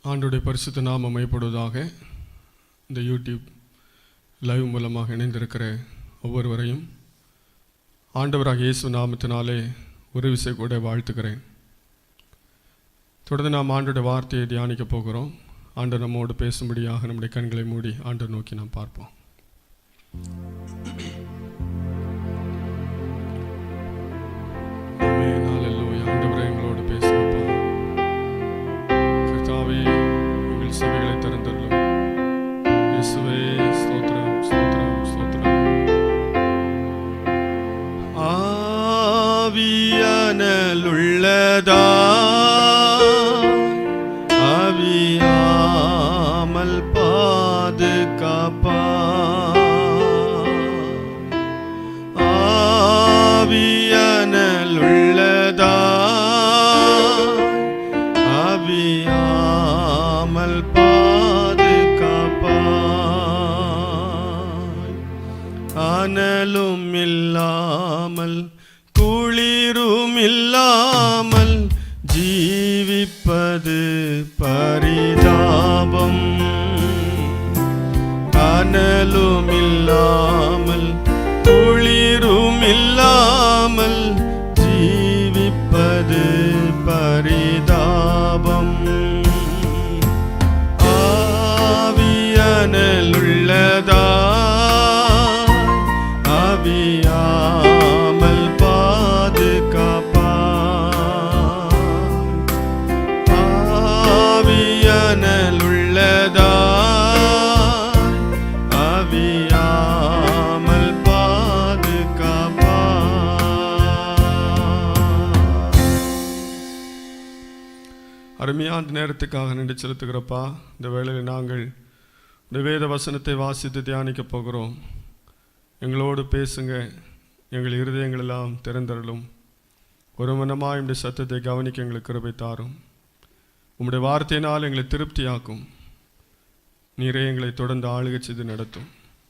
ஆண்டவருடைய பரிசுத்த நாமம் மையப்படுவதாக. இந்த யூடியூப் லைவ் மூலமாக இணைந்திருக்கிற ஒவ்வொருவரையும் ஆண்டவராக இயேசு நாமத்தினாலே ஒரு விசை கூட வாழ்த்துக்கிறேன். தொடர்ந்து நாம் ஆண்டோட வார்த்தையை தியானிக்க போகிறோம். ஆண்டவர் நம்மோடு பேசும்படியாக நம்முடைய கண்களை மூடி ஆண்டவர் நோக்கி நாம் பார்ப்போம். ஆண்டவரை எங்களோடு பேசுகிறப்பா, கர்த்தாவே எங்கள் சபைகளை திறந்தருளும். இயேசுவே ஸ்தோத்திரம், ஸ்தோத்திரம், ஸ்தோத்திரம். ஆவியானலுள்ளதா ஆவியாமல் பாதுகாப்பா, ஆவியானலுள்ளதா ஆவியாமல் பாதுகாப்பா, அனலும் இல்லாமல் குளிரும் இல்லாமல் ஜீவிப்பது பரிதாபம். அனலும் இல்லாமல் குளிரும் இல்லாமல் ஜீவிப்பது பரிதாபம். ஆவியானலுள்ளதா ஆவியாமல் பாதுகாப்பா, ஆவியானலுள்ளதா ஆவியாமல் பாதுகாப்பா. அருமையான நேரத்துக்காக நன்றி செலுத்துகிறப்பா. இந்த வேளையில் நாங்கள் இந்த வேத வசனத்தை வாசித்து தியானிக்க போகிறோம். எங்களோடு பேசுங்க, எங்கள் இருதயங்கள் எல்லாம் திறந்தருளும். ஒரு மனமாக இந்த சத்தத்தை கவனிக்க எங்களுக்கு கிருபை தாரும். உம்முடைய வார்த்தையினால் எங்களை திருப்தியாக்கும். நீரே எங்களை தொடர்ந்து ஆளுகை செய்து நடத்தும்.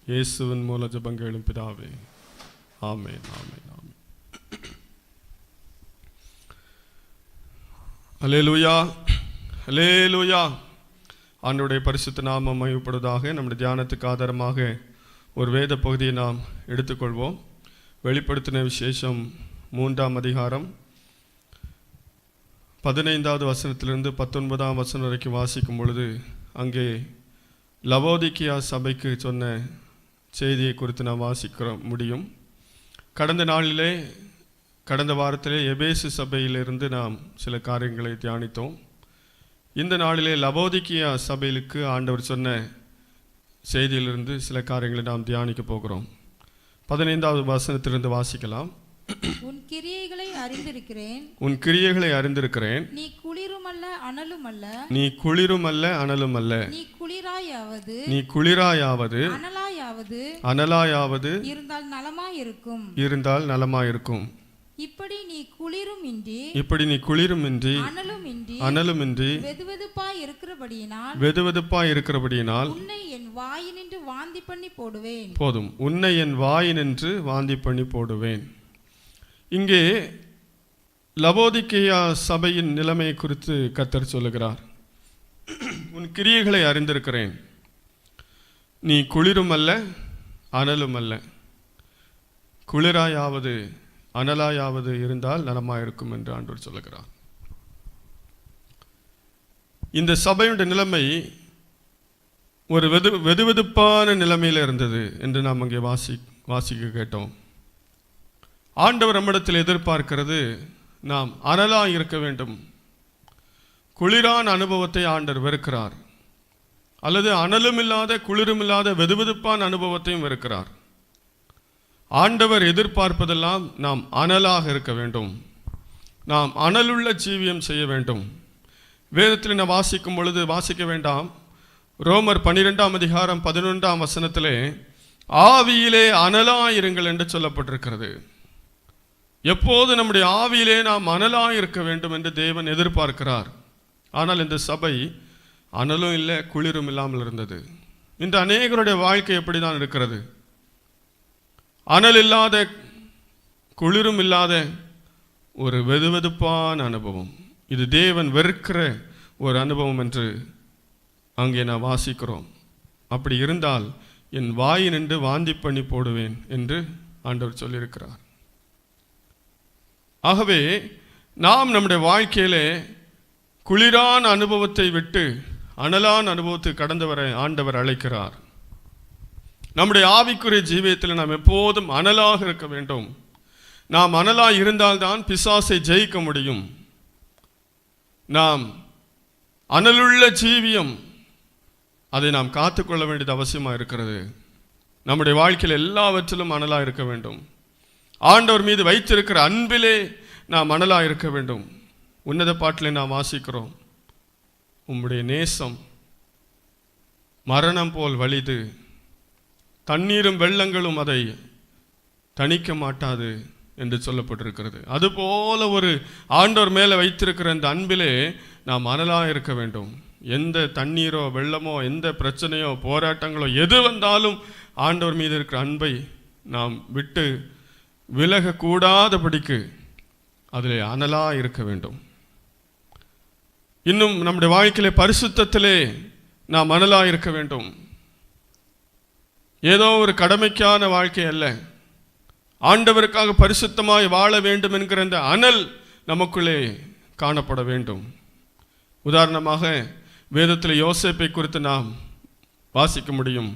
இயேசுவின் மூல ஜெபங்களும் பிதாவே, ஆமென், ஆமென், ஆமென். அல்லேலூயா, அல்லேலூயா. ஆண்டவருடைய பரிசுத்த நாமம் மகிமைப்படுவதாக. நம்முடைய தியானத்துக்கு ஆதாரமாக ஒரு வேத பகுதியை நாம் எடுத்துக்கொள்வோம். வெளிப்படுத்தின விசேஷம் 3ஆம் அதிகாரம் 15வது வசனத்திலிருந்து 19ஆம் வசனம் வரைக்கும் வாசிக்கும் பொழுது, அங்கே லவோதிக்கியா சபைக்கு சொன்ன செய்தியை குறித்து நாம் வாசிக்க முடியும். கடந்த வாரத்திலே எபேசு சபையிலிருந்து நாம் சில காரியங்களை தியானித்தோம். இந்த நாளிலே லவோதிக்கியா சபைகளுக்கு ஆண்டவர் சொன்ன செய்தியிலிருந்து சில காரியங்களை நாம் தியானிக்க போகிறோம். 15வது வசனத்திலிருந்து வாசிக்கலாம். உன் கிரியைகளை அறிந்திருக்கிறேன், உன் கிரியைகளை அறிந்திருக்கிறேன். நீ குளிருமல்ல அனலுமல்ல, நீ குளிருமல்ல அனலுமல்ல, நீ குளிராயாவது நீ குளிராயாவது அனலாயாவது இருந்தால் நலமாயிருக்கும். இப்படி நீ குளிருமின்றி அனலுமின்றி வெதுவெதுப்பாய் இருக்கிறபடியினால் உன்னை என் வாயினின்று வாந்தி பண்ணி போடுவேன். போதும், உன்னை என் வாயினின்று வாந்தி பண்ணி போடுவேன். இங்கே லவோதிக்கேயா சபையின் நிலைமை குறித்து கர்த்தர் சொல்லுகிறார். உன் கிரியைகளை அறிந்திருக்கிறேன். நீ குளிரும் அல்ல அனலும் அல்ல. குளிராயாவது அனலாயாவது இருந்தால் நலமாயிருக்கும் என்று ஆண்டவர் சொல்லுகிறார். இந்த சபையுடைய நிலைமை ஒரு வெதுவெதுப்பான நிலைமையில் இருந்தது என்று நாம் அங்கே வாசிக்க கேட்டோம். ஆண்டவர் நம்மிடத்தில் எதிர்பார்க்கிறது, நாம் அனலாக இருக்க வேண்டும். குளிரான அனுபவத்தை ஆண்டவர் வெறுக்கிறார். அல்லது அனலும் இல்லாத குளிரும் இல்லாத வெதுவெதுப்பான அனுபவத்தையும் வெறுக்கிறார். ஆண்டவர் எதிர்பார்ப்பதெல்லாம் நாம் அனலாக இருக்க வேண்டும். நாம் அனலுள்ள ஜீவியம் செய்ய வேண்டும். வேதத்தில் நான் வாசிக்கும் பொழுது வாசிக்க வேண்டாம். ரோமர் 12ஆம் அதிகாரம் 11ஆம் வசனத்திலே ஆவியிலே அனலாயிருங்கள் என்று சொல்லப்பட்டிருக்கிறது. எப்போது நம்முடைய ஆவியிலே நாம் அனலாக இருக்க வேண்டும் என்று தேவன் எதிர்பார்க்கிறார். ஆனால் இந்த சபை அனலும் இல்லை குளிரும் இல்லாமல் இருந்தது. இந்த அநேகருடைய வாழ்க்கை எப்படி தான் இருக்கிறது? அனல் இல்லாத குளிரும் இல்லாத ஒரு வெதுவெதுப்பான அனுபவம். இது தேவன் வெறுக்கிற ஒரு அனுபவம் என்று அங்கே நான் வாசிக்கிறோம். அப்படி இருந்தால் என் வாயினின்று வாந்தி பண்ணி போடுவேன் என்று ஆண்டவர் சொல்லியிருக்கிறார். ஆகவே நாம் நம்முடைய வாழ்க்கையிலே குளிரான அனுபவத்தை விட்டு அனலான அனுபவத்துக்கு கடந்து வர ஆண்டவர் அழைக்கிறார். நம்முடைய ஆவிக்குரிய ஜீவியத்தில் நாம் எப்போதும் அனலாக இருக்க வேண்டும். நாம் அனலாக இருந்தால்தான் பிசாசை ஜெயிக்க முடியும். நாம் அனலுள்ள ஜீவியம், அதை நாம் காத்துக்கொள்ள வேண்டியது அவசியமாக இருக்கிறது. நம்முடைய வாழ்க்கையில் எல்லாவற்றிலும் அனலாக இருக்க வேண்டும். ஆண்டவர் மீது வைத்திருக்கிற அன்பிலே நாம் அனலாக இருக்க வேண்டும். உன்னத பாட்டிலே நாம் வாசிக்கிறோம், உம்முடைய நேசம் மரணம் போல் வலிது, தண்ணீரும் வெள்ளங்களும் அதை தணிக்க மாட்டாது என்று சொல்லப்பட்டிருக்கிறது. அதுபோல ஒரு ஆண்டவர் மேலே வைத்திருக்கிற இந்த அன்பிலே நாம் அனலாக இருக்க வேண்டும். எந்த தண்ணீரோ வெள்ளமோ எந்த பிரச்சனையோ போராட்டங்களோ எது வந்தாலும் ஆண்டவர் மீது இருக்கிற அன்பை நாம் விட்டு விலகக்கூடாதபடிக்கு அதில் அனலாக இருக்க வேண்டும். இன்னும் நம்முடைய வாழ்க்கையிலே பரிசுத்தத்திலே நாம் அனலாக இருக்க வேண்டும். ஏதோ ஒரு கடமைக்கான வாழ்க்கை அல்ல, ஆண்டவருக்காக பரிசுத்தமாய் வாழ வேண்டும் என்கிற அந்த அனல் நமக்குள்ளே காணப்பட வேண்டும். உதாரணமாக வேதத்தில் யோசேப்பை குறித்து நாம் வாசிக்க முடியும்.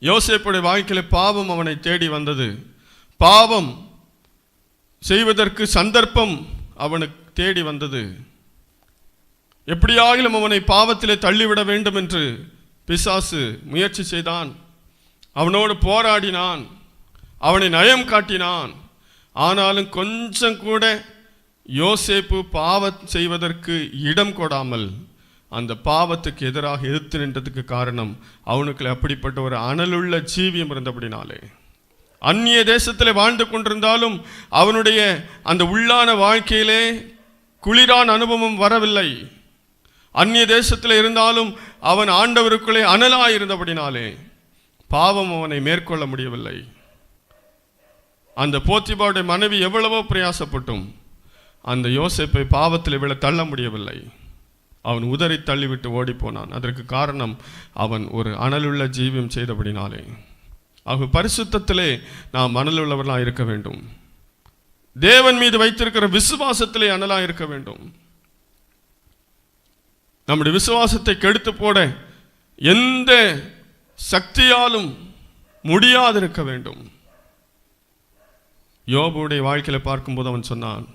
யோசேப்புடைய வாழ்க்கையில் பாவம் அவனை தேடி வந்தது. பாவம் செய்வதற்கு சந்தர்ப்பம் அவனுக்கு தேடி வந்தது. எப்படியாகிலும் அவனை பாவத்திலே தள்ளிவிட வேண்டும் என்று பிசாசு முயற்சி செய்தான். அவனோடு போராடினான், அவனை நயம் காட்டினான். ஆனாலும் கொஞ்சம் கூட யோசேப்பு பாவம் செய்வதற்கு இடம் கொடாமல் அந்த பாவத்துக்கு எதிராக எதிர்த்து நின்றதுக்கு காரணம் அவனுக்கு அப்படிப்பட்ட ஒரு அனலுள்ள ஜீவியம் இருந்தபடினாலே. அந்நிய தேசத்தில் வாழ்ந்து கொண்டிருந்தாலும் அவனுடைய அந்த உள்ளான வாழ்க்கையிலே குளிரான அனுபவம் வரவில்லை. அந்நிய தேசத்தில் இருந்தாலும் அவன் ஆண்டவருக்குள்ளே அனலாக இருந்தபடினாலே பாவம் அவனை மேற்கொள்ள முடியவில்லை. அந்த போத்திபாவுடைய மனைவி எவ்வளவோ பிரயாசப்பட்டும் அந்த யோசேப்பை பாவத்தில் விழ தள்ள முடியவில்லை. அவன் உதறி தள்ளிவிட்டு ஓடிப்போனான். அதற்கு காரணம் அவன் ஒரு அனலுள்ள ஜீவியம் செய்தபடினாலே. ஆக பரிசுத்தத்திலே நாம் அனலுள்ளவர்களாக இருக்க வேண்டும். தேவன் மீது வைத்திருக்கிற விசுவாசத்திலே அனலாக இருக்க வேண்டும். நம்முடைய விசுவாசத்தை கெடுத்து போட எந்த சக்தியாலும் முடியாதிருக்க வேண்டும். யோபுடைய வாழ்க்கையில் பார்க்கும்போது அவன் சொன்னான்,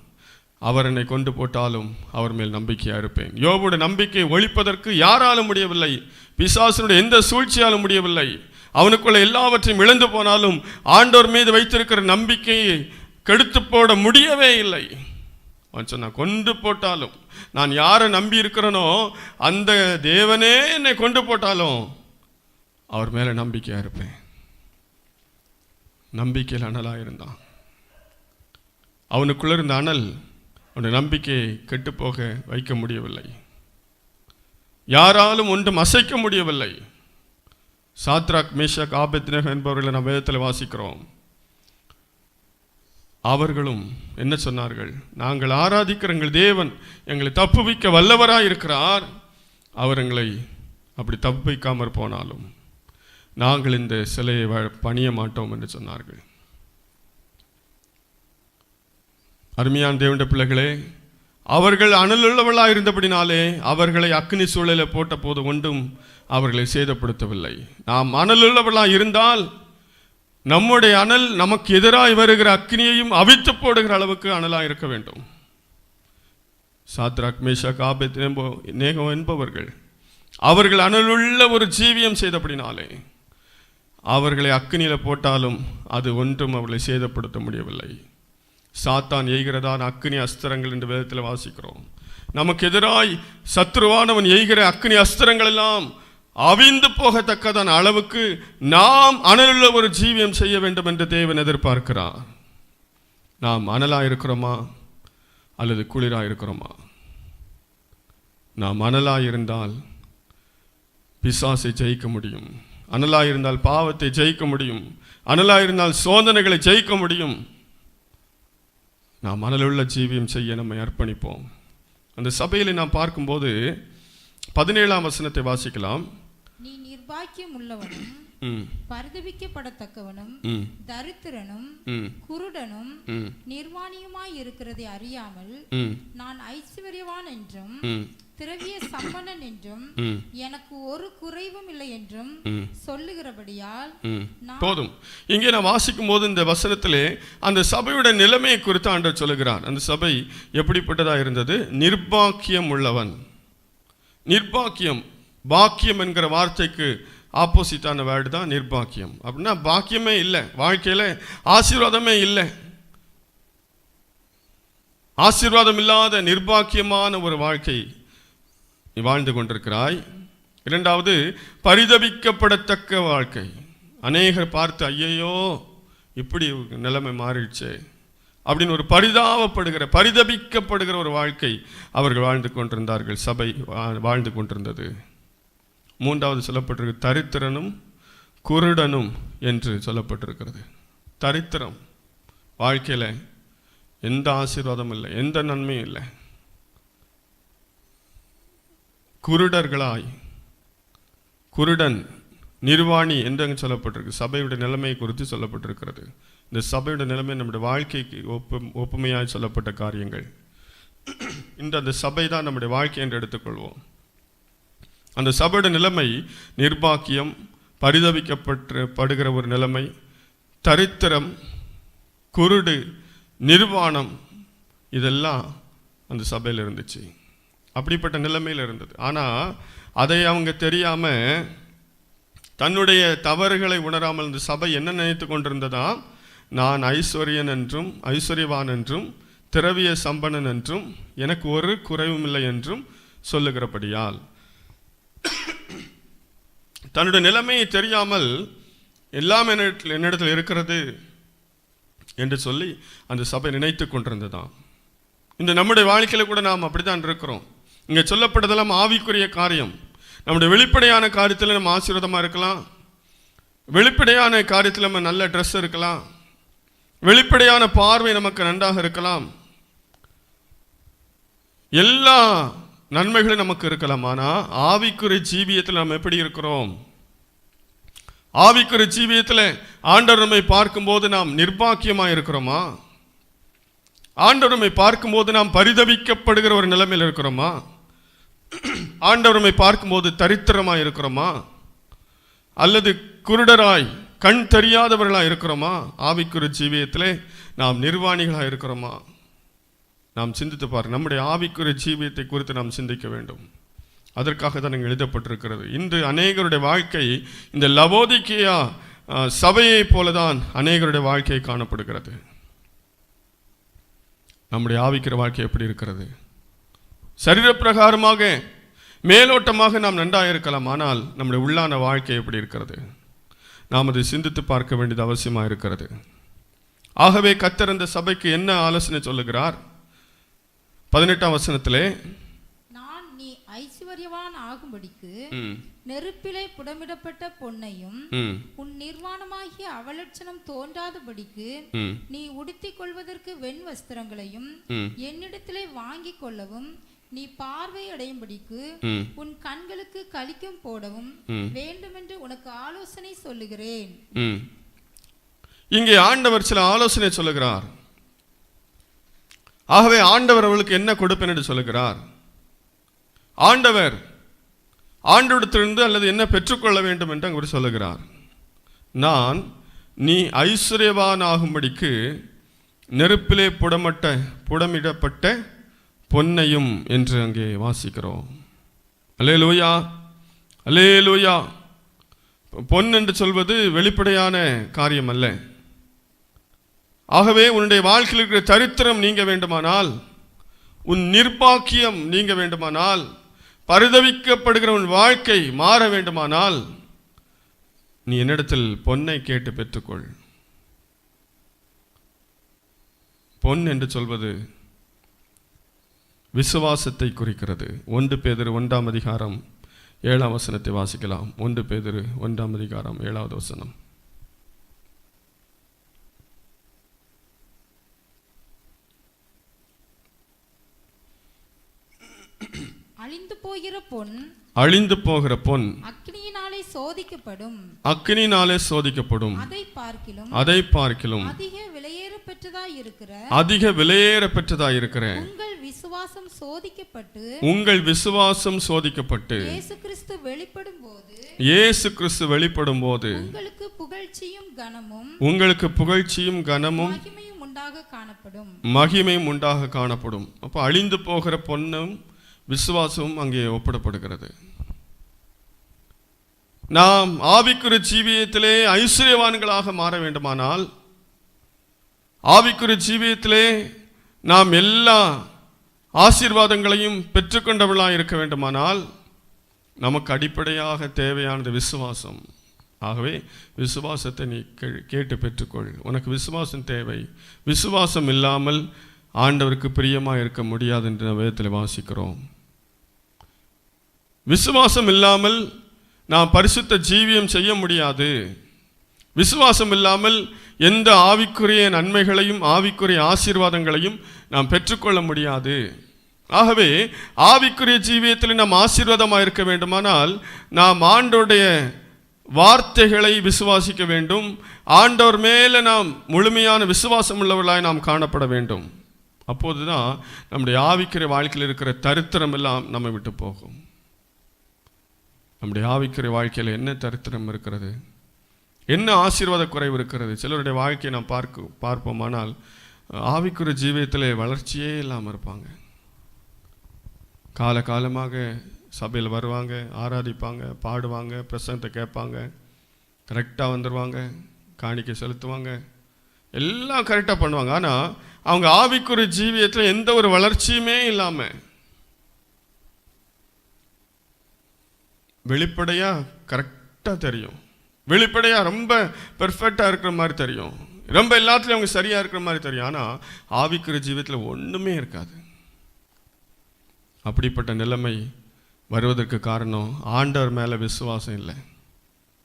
அவர் என்னை கொண்டு போட்டாலும் அவர் மேல் நம்பிக்கையாக இருப்பேன். யோபுடைய நம்பிக்கை ஒழிப்பதற்கு யாராலும் முடியவில்லை, பிசாசனுடைய எந்த சூழ்ச்சியாலும் முடியவில்லை. அவனுக்குள்ள எல்லாவற்றையும் இழந்து போனாலும் ஆண்டோர் மீது வைத்திருக்கிற நம்பிக்கையை கெடுத்து போட முடியவே இல்லை. அவன் சொன்னான், கொண்டு போட்டாலும், நான் யாரை நம்பி இருக்கிறேனோ அந்த தேவனே என்னை கொண்டு போட்டாலும் அவர் மேலே நம்பிக்கையாக இருப்பேன். நம்பிக்கையில் அனலாக இருந்தான். அவனுக்குள்ள இருந்த அனல் அவனுடைய நம்பிக்கையை கெட்டுப்போக வைக்க முடியவில்லை. யாராலும் ஒன்றும் அசைக்க முடியவில்லை. சாத்ராக், மேஷாக், ஆபேத்நேகோ என்பவர்களை நாம் வேதத்தில் வாசிக்கிறோம். அவர்களும் என்ன சொன்னார்கள்? நாங்கள் ஆராதிக்கிற எங்கள் தேவன் எங்களை தப்புவிக்க வல்லவராக இருக்கிறார். அவர் எங்களை அப்படி தப்புவிக்காமற் போனாலும் நாங்கள் இந்த சிலையை பணிய மாட்டோம் என்று சொன்னார்கள். அருமையான தேவனுடைய பிள்ளைகளே, அவர்கள் அனலுள்ளவர்களாக இருந்தபடினாலே அவர்களை அக்னி சூழலில் போட்ட போது ஒன்றும் அவர்களை சேதப்படுத்தவில்லை. நாம் அனலுள்ளவர்களாக இருந்தால் நம்முடைய அனல் நமக்கு எதிராக வருகிற அக்னியையும் அவித்து போடுகிற அளவுக்கு அனலாக இருக்க வேண்டும். சாத்ராக், மேஷாக், ஆபேத்நேகோ என்பவர்கள் அவர்கள் அனலுள்ள ஒரு ஜீவியம் செய்தபடினாலே அவர்களை அக்னியில் போட்டாலும் அது ஒன்றும் அவர்களை சேதப்படுத்த முடியவில்லை. சாத்தான் எய்கிறதான் அக்னி அஸ்திரங்கள் என்று வேதத்தில் வாசிக்கிறோம். நமக்கு எதிராய் சத்ருவானவன் எய்கிற அக்னி அஸ்திரங்கள் எல்லாம் அவிந்து போகத்தக்கதான அளவுக்கு நாம் அனலுள்ள ஒரு ஜீவியம் செய்ய வேண்டும் என்று தேவன் எதிர்பார்க்கிறார். நாம் அனலாக இருக்கிறோமா அல்லது குளிராக இருக்கிறோமா? நாம் அனலாக இருந்தால் பிசாசை ஜெயிக்க முடியும். அனலாக இருந்தால் பாவத்தை ஜெயிக்க முடியும். அனலாக இருந்தால் சோதனைகளை ஜெயிக்க முடியும். நாம் அனலுள்ள ஜீவியம் செய்ய நம்மை அர்ப்பணிப்போம். அந்த சபையில் நாம் பார்க்கும்போது 17ஆம் வசனத்தை வாசிக்கலாம். நீ நிர்பாக்கியம் உள்ளவனும் பரிதபிக்கப்படத்தக்கவனும் தரித்திரனும் குருடனும் நிர்வாணியுமாய் இருக்கிறதை அறியாமல் நான் ஐஸ்வர்யவான் என்றும் திரவிய சம்பன்னன் என்றும் எனக்கு ஒரு குறைவும் இல்லை என்றும் சொல்லுகிறபடியால் போதும். இங்கே நான் வாசிக்கும் போது இந்த வசனத்திலே அந்த சபையுடைய நிலைமையை குறித்து ஆண்டவர் சொல்லுகிறார். அந்த சபை எப்படிப்பட்டதா இருந்தது? நிர்பாக்கியம் உள்ளவன். நிர்பாக்கியம், பாக்கியம் என்கிற வார்த்தைக்கு ஆப்போசிட்டான வேர்டு தான் நிர்பாக்கியம். அப்படின்னா பாக்கியமே இல்லை, வாழ்க்கையில ஆசீர்வாதமே இல்லை. ஆசீர்வாதம் இல்லாத நிர்பாக்கியமான ஒரு வாழ்க்கை நீ வாழ்ந்து கொண்டிருக்கிறாய். இரண்டாவது, பரிதபிக்கப்படத்தக்க வாழ்க்கை. அநேகர் பார்த்து ஐயையோ இப்படி நிலைமை மாறிடுச்சே அப்படின்னு ஒரு பரிதபிக்கப்படுகிற ஒரு வாழ்க்கை அவர்கள் வாழ்ந்து கொண்டிருந்தார்கள், சபை வாழ்ந்து கொண்டிருந்தது. மூன்றாவது சொல்லப்பட்டிருக்கு தரித்திரனும் குருடனும் என்று சொல்லப்பட்டிருக்கிறது. தரித்திரம், வாழ்க்கையில் எந்த ஆசீர்வாதமும் இல்லை, எந்த நன்மையும் இல்லை. குருடர்களாய், குருடன், நிர்வாணி என்று சொல்லப்பட்டிருக்கு. சபையுடைய நிலைமையை குறித்து சொல்லப்பட்டிருக்கிறது. இந்த சபையுடைய நிலைமை நம்முடைய வாழ்க்கைக்கு ஒப்புமையாய் சொல்லப்பட்ட காரியங்கள். அந்த சபை தான் நம்முடைய வாழ்க்கை என்று எடுத்துக்கொள்வோம். அந்த சபையோட நிலைமை நிர்பாக்கியம், பரிதபிக்கப்படுகிற ஒரு நிலைமை, தரித்திரம், குருடு, நிர்வாணம், இதெல்லாம் அந்த சபையில் இருந்துச்சு. அப்படிப்பட்ட நிலைமையில் இருந்தது. ஆனால் அதை அவங்க தெரியாமல், தன்னுடைய தவறுகளை உணராமல் இந்த சபை என்ன நினைத்து கொண்டிருந்ததா? நான் ஐஸ்வர்யன் என்றும் ஐஸ்வர்யவான் என்றும் திரவிய சம்பன்னன் என்றும் எனக்கு ஒரு குறைவும் இல்லை என்றும் சொல்லுகிறபடியால், தன்னுடைய நிலைமையை தெரியாமல் எல்லாம் என்னிடத்தில் இருக்கிறது என்று சொல்லி அந்த சபை நினைத்து கொண்டிருந்ததாம். இந்த நம்முடைய வாழ்க்கையில் கூட நாம் அப்படித்தான் இருக்கிறோம். இங்கே சொல்லப்பட்டதெல்லாம் ஆவிக்குரிய காரியம். நம்முடைய வெளிப்படையான காரியத்தில் நம்ம ஆசீர்வாதமாக இருக்கலாம், வெளிப்படையான காரியத்தில் நம்ம நல்ல ட்ரெஸ் இருக்கலாம், வெளிப்படையான பார்வை நமக்கு நன்றாக இருக்கலாம், எல்லா நன்மைகளும் நமக்கு இருக்கலாம். ஆனால் ஆவிக்குரிய ஜீவியத்தில் நாம் எப்படி இருக்கிறோம்? ஆவிக்குரிய ஜீவியத்தில் ஆண்டவர் நம்மை பார்க்கும்போது நாம் நிர்பாக்கியமாக இருக்கிறோமா? ஆண்டவர் நம்மை பார்க்கும்போது நாம் பரிதபிக்கப்படுகிற ஒரு நிலைமையில் இருக்கிறோமா? ஆண்டவர் நம்மை பார்க்கும்போது தரித்திரமாக இருக்கிறோமா? அல்லது குருடராய் கண் தெரியாதவர்களாக இருக்கிறோமா? ஆவிக்குரிய ஜீவியத்திலே நாம் நிர்வாணிகளாக இருக்கிறோமா? நாம் சிந்தித்து பாருங்கள். நம்முடைய ஆவிக்குரிய ஜீவியத்தை குறித்து நாம் சிந்திக்க வேண்டும். அதற்காக தான் இங்கே எழுதப்பட்டிருக்கிறது. இன்று அநேகருடைய வாழ்க்கை இந்த லவோதிக்கேயா சபையை போலதான் அநேகருடைய வாழ்க்கை காணப்படுகிறது. நம்முடைய ஆவிக்கிற வாழ்க்கை எப்படி இருக்கிறது? சரீரப்பிரகாரமாக மேலோட்டமாக நாம் நன்றாக இருக்கலாம், ஆனால் நம்முடைய உள்ளான வாழ்க்கை எப்படி இருக்கிறது? நாம் அதை சிந்தித்து பார்க்க வேண்டியது அவசியமாக இருக்கிறது. ஆகவே கர்த்தர் இந்த சபைக்கு என்ன ஆலோசனை சொல்லுகிறார்? 18ஆம் வசனத்திலே, நான் நீ ஐஸ்வர்யவான் ஆகும்படிக்கு நெருப்பிலே புடமிடப்பட்ட பொன்னையும் உன் நிர்வாணமாகிய அவலட்சணம் தோன்றாதபடிக்கு நீ உடுத்திக் கொள்வதற்கு வெண் வஸ்திரங்களையும் என்னிடத்திலே வாங்கி கொள்ளவும் நீ பார்வை அடையும்படிக்கு உன் கண்களுக்கு கலிக்கும் போடவும் வேண்டுமென்று உனக்கு ஆலோசனை சொல்லுகிறேன். இங்கே ஆண்டவர் சில ஆலோசனை சொல்லுகிறார். ஆகவே ஆண்டவர் அவளுக்கு என்ன கொடுப்பேன் என்று சொல்லுகிறார்? ஆண்டவரிடத்திலிருந்து அல்லது என்ன பெற்றுக்கொள்ள வேண்டும் என்று அங்கு சொல்லுகிறார். நான் நீ ஐஸ்வர்யவான் ஆகும்படிக்கு நெருப்பிலே புடமிடப்பட்ட பொன்னையும் என்று அங்கே வாசிக்கிறோம். அல்லேலூயா, அல்லேலூயா. பொன் என்று சொல்வது வெளிப்படையான காரியம் அல்ல. ஆகவே உன்னுடைய வாழ்க்கையில் இருக்கிற தரித்திரம் நீங்க வேண்டுமானால், உன் நிர்பாக்கியம் நீங்க வேண்டுமானால், பரிதவிக்கப்படுகிற உன் வாழ்க்கை மாற வேண்டுமானால், நீ என்னிடத்தில் பொன்னை கேட்டு பெற்றுக்கொள். பொன் என்று சொல்வது விசுவாசத்தை குறிக்கிறது. 1 பேதுரு 1ஆம் அதிகாரம் 7ஆம் வசனத்தை வாசிக்கலாம். 1 பேதுரு 1ஆம் அதிகாரம் 7வது வசனம். அழிந்து போகிற பொன் அழிந்து போகிற பொன் அக்னியினாலே சோதிக்கப்படும். அக்னியினாலே சோதிக்கப்படும். அதை பார்க்கிலும் அதிக விலையேற பெற்றதாய் இருக்கிற உங்கள் விசுவாசம் சோதிக்கப்பட்டு இயேசு கிறிஸ்து வெளிப்படும் போது உங்களுக்கு புகழ்ச்சியும் கனமும் மகிமையும் உண்டாக காணப்படும். அப்ப அழிந்து போகிற பொன்னும் விசுவாசமும் அங்கே ஒப்பிடப்படுகிறது. நாம் ஆவிக்குரிய ஜீவியத்திலே ஐஸ்வர்யவான்களாக மாற வேண்டுமானால், ஆவிக்குரிய ஜீவியத்திலே நாம் எல்லா ஆசீர்வாதங்களையும் பெற்றுக்கொண்டவர்களாக இருக்க வேண்டுமானால் நமக்கு அடிப்படையாக தேவையானது விசுவாசம். ஆகவே விசுவாசத்தை நீ கேட்டு பெற்றுக்கொள். உனக்கு விசுவாசம் தேவை. விசுவாசம் இல்லாமல் ஆண்டவருக்கு பிரியமாக இருக்க முடியாது என்று நாம் வேதத்தில் வாசிக்கிறோம். விசுவாசம் இல்லாமல் நாம் பரிசுத்த ஜீவியம் செய்ய முடியாது. விசுவாசம் இல்லாமல் எந்த ஆவிக்குரிய நன்மைகளையும் ஆவிக்குரிய ஆசீர்வாதங்களையும் நாம் பெற்றுக்கொள்ள முடியாது. ஆகவே ஆவிக்குரிய ஜீவியத்தில் நாம் ஆசீர்வாதமாக இருக்க வேண்டுமானால் நாம் ஆண்டோடைய வார்த்தைகளை விசுவாசிக்க வேண்டும். ஆண்டவர் மேலே நாம் முழுமையான விசுவாசம் உள்ளவர்களாய் நாம் காணப்பட வேண்டும். அப்போதுதான் நம்முடைய ஆவிக்குரிய வாழ்க்கையில் இருக்கிற தரித்திரம் எல்லாம் நம்மை விட்டு போகும். நம்முடைய ஆவிக்குரிய வாழ்க்கையில் என்ன தரித்திரம் இருக்கிறது, என்ன ஆசீர்வாத குறைவு இருக்கிறது? சிலருடைய வாழ்க்கையை நாம் பார்ப்போமானால் ஆவிக்குரிய ஜீவியத்தில் வளர்ச்சியே இல்லாமல் இருப்பாங்க. காலகாலமாக சபையில் வருவாங்க, ஆராதிப்பாங்க, பாடுவாங்க, பிரசங்கத்தை கேட்பாங்க, கரெக்டாக வந்துடுவாங்க, காணிக்கை செலுத்துவாங்க, எல்லாம் கரெக்டாக பண்ணுவாங்க. ஆனால் அவங்க ஆவிக்குரிய ஜீவியத்தில் எந்த ஒரு வளர்ச்சியுமே இல்லாமல் வெளிப்படையாக கரெக்டாக தெரியும், வெளிப்படையாக ரொம்ப பெர்ஃபெக்டாக இருக்கிற மாதிரி தெரியும், ரொம்ப எல்லாத்துலேயும் அவங்க சரியாக இருக்கிற மாதிரி தெரியும். ஆனால் ஆவிக்குரிய ஜீவியத்தில் ஒன்றுமே இருக்காது. அப்படிப்பட்ட நிலைமை வருவதற்கு காரணம் ஆண்டவர் மேலே விசுவாசம் இல்லை.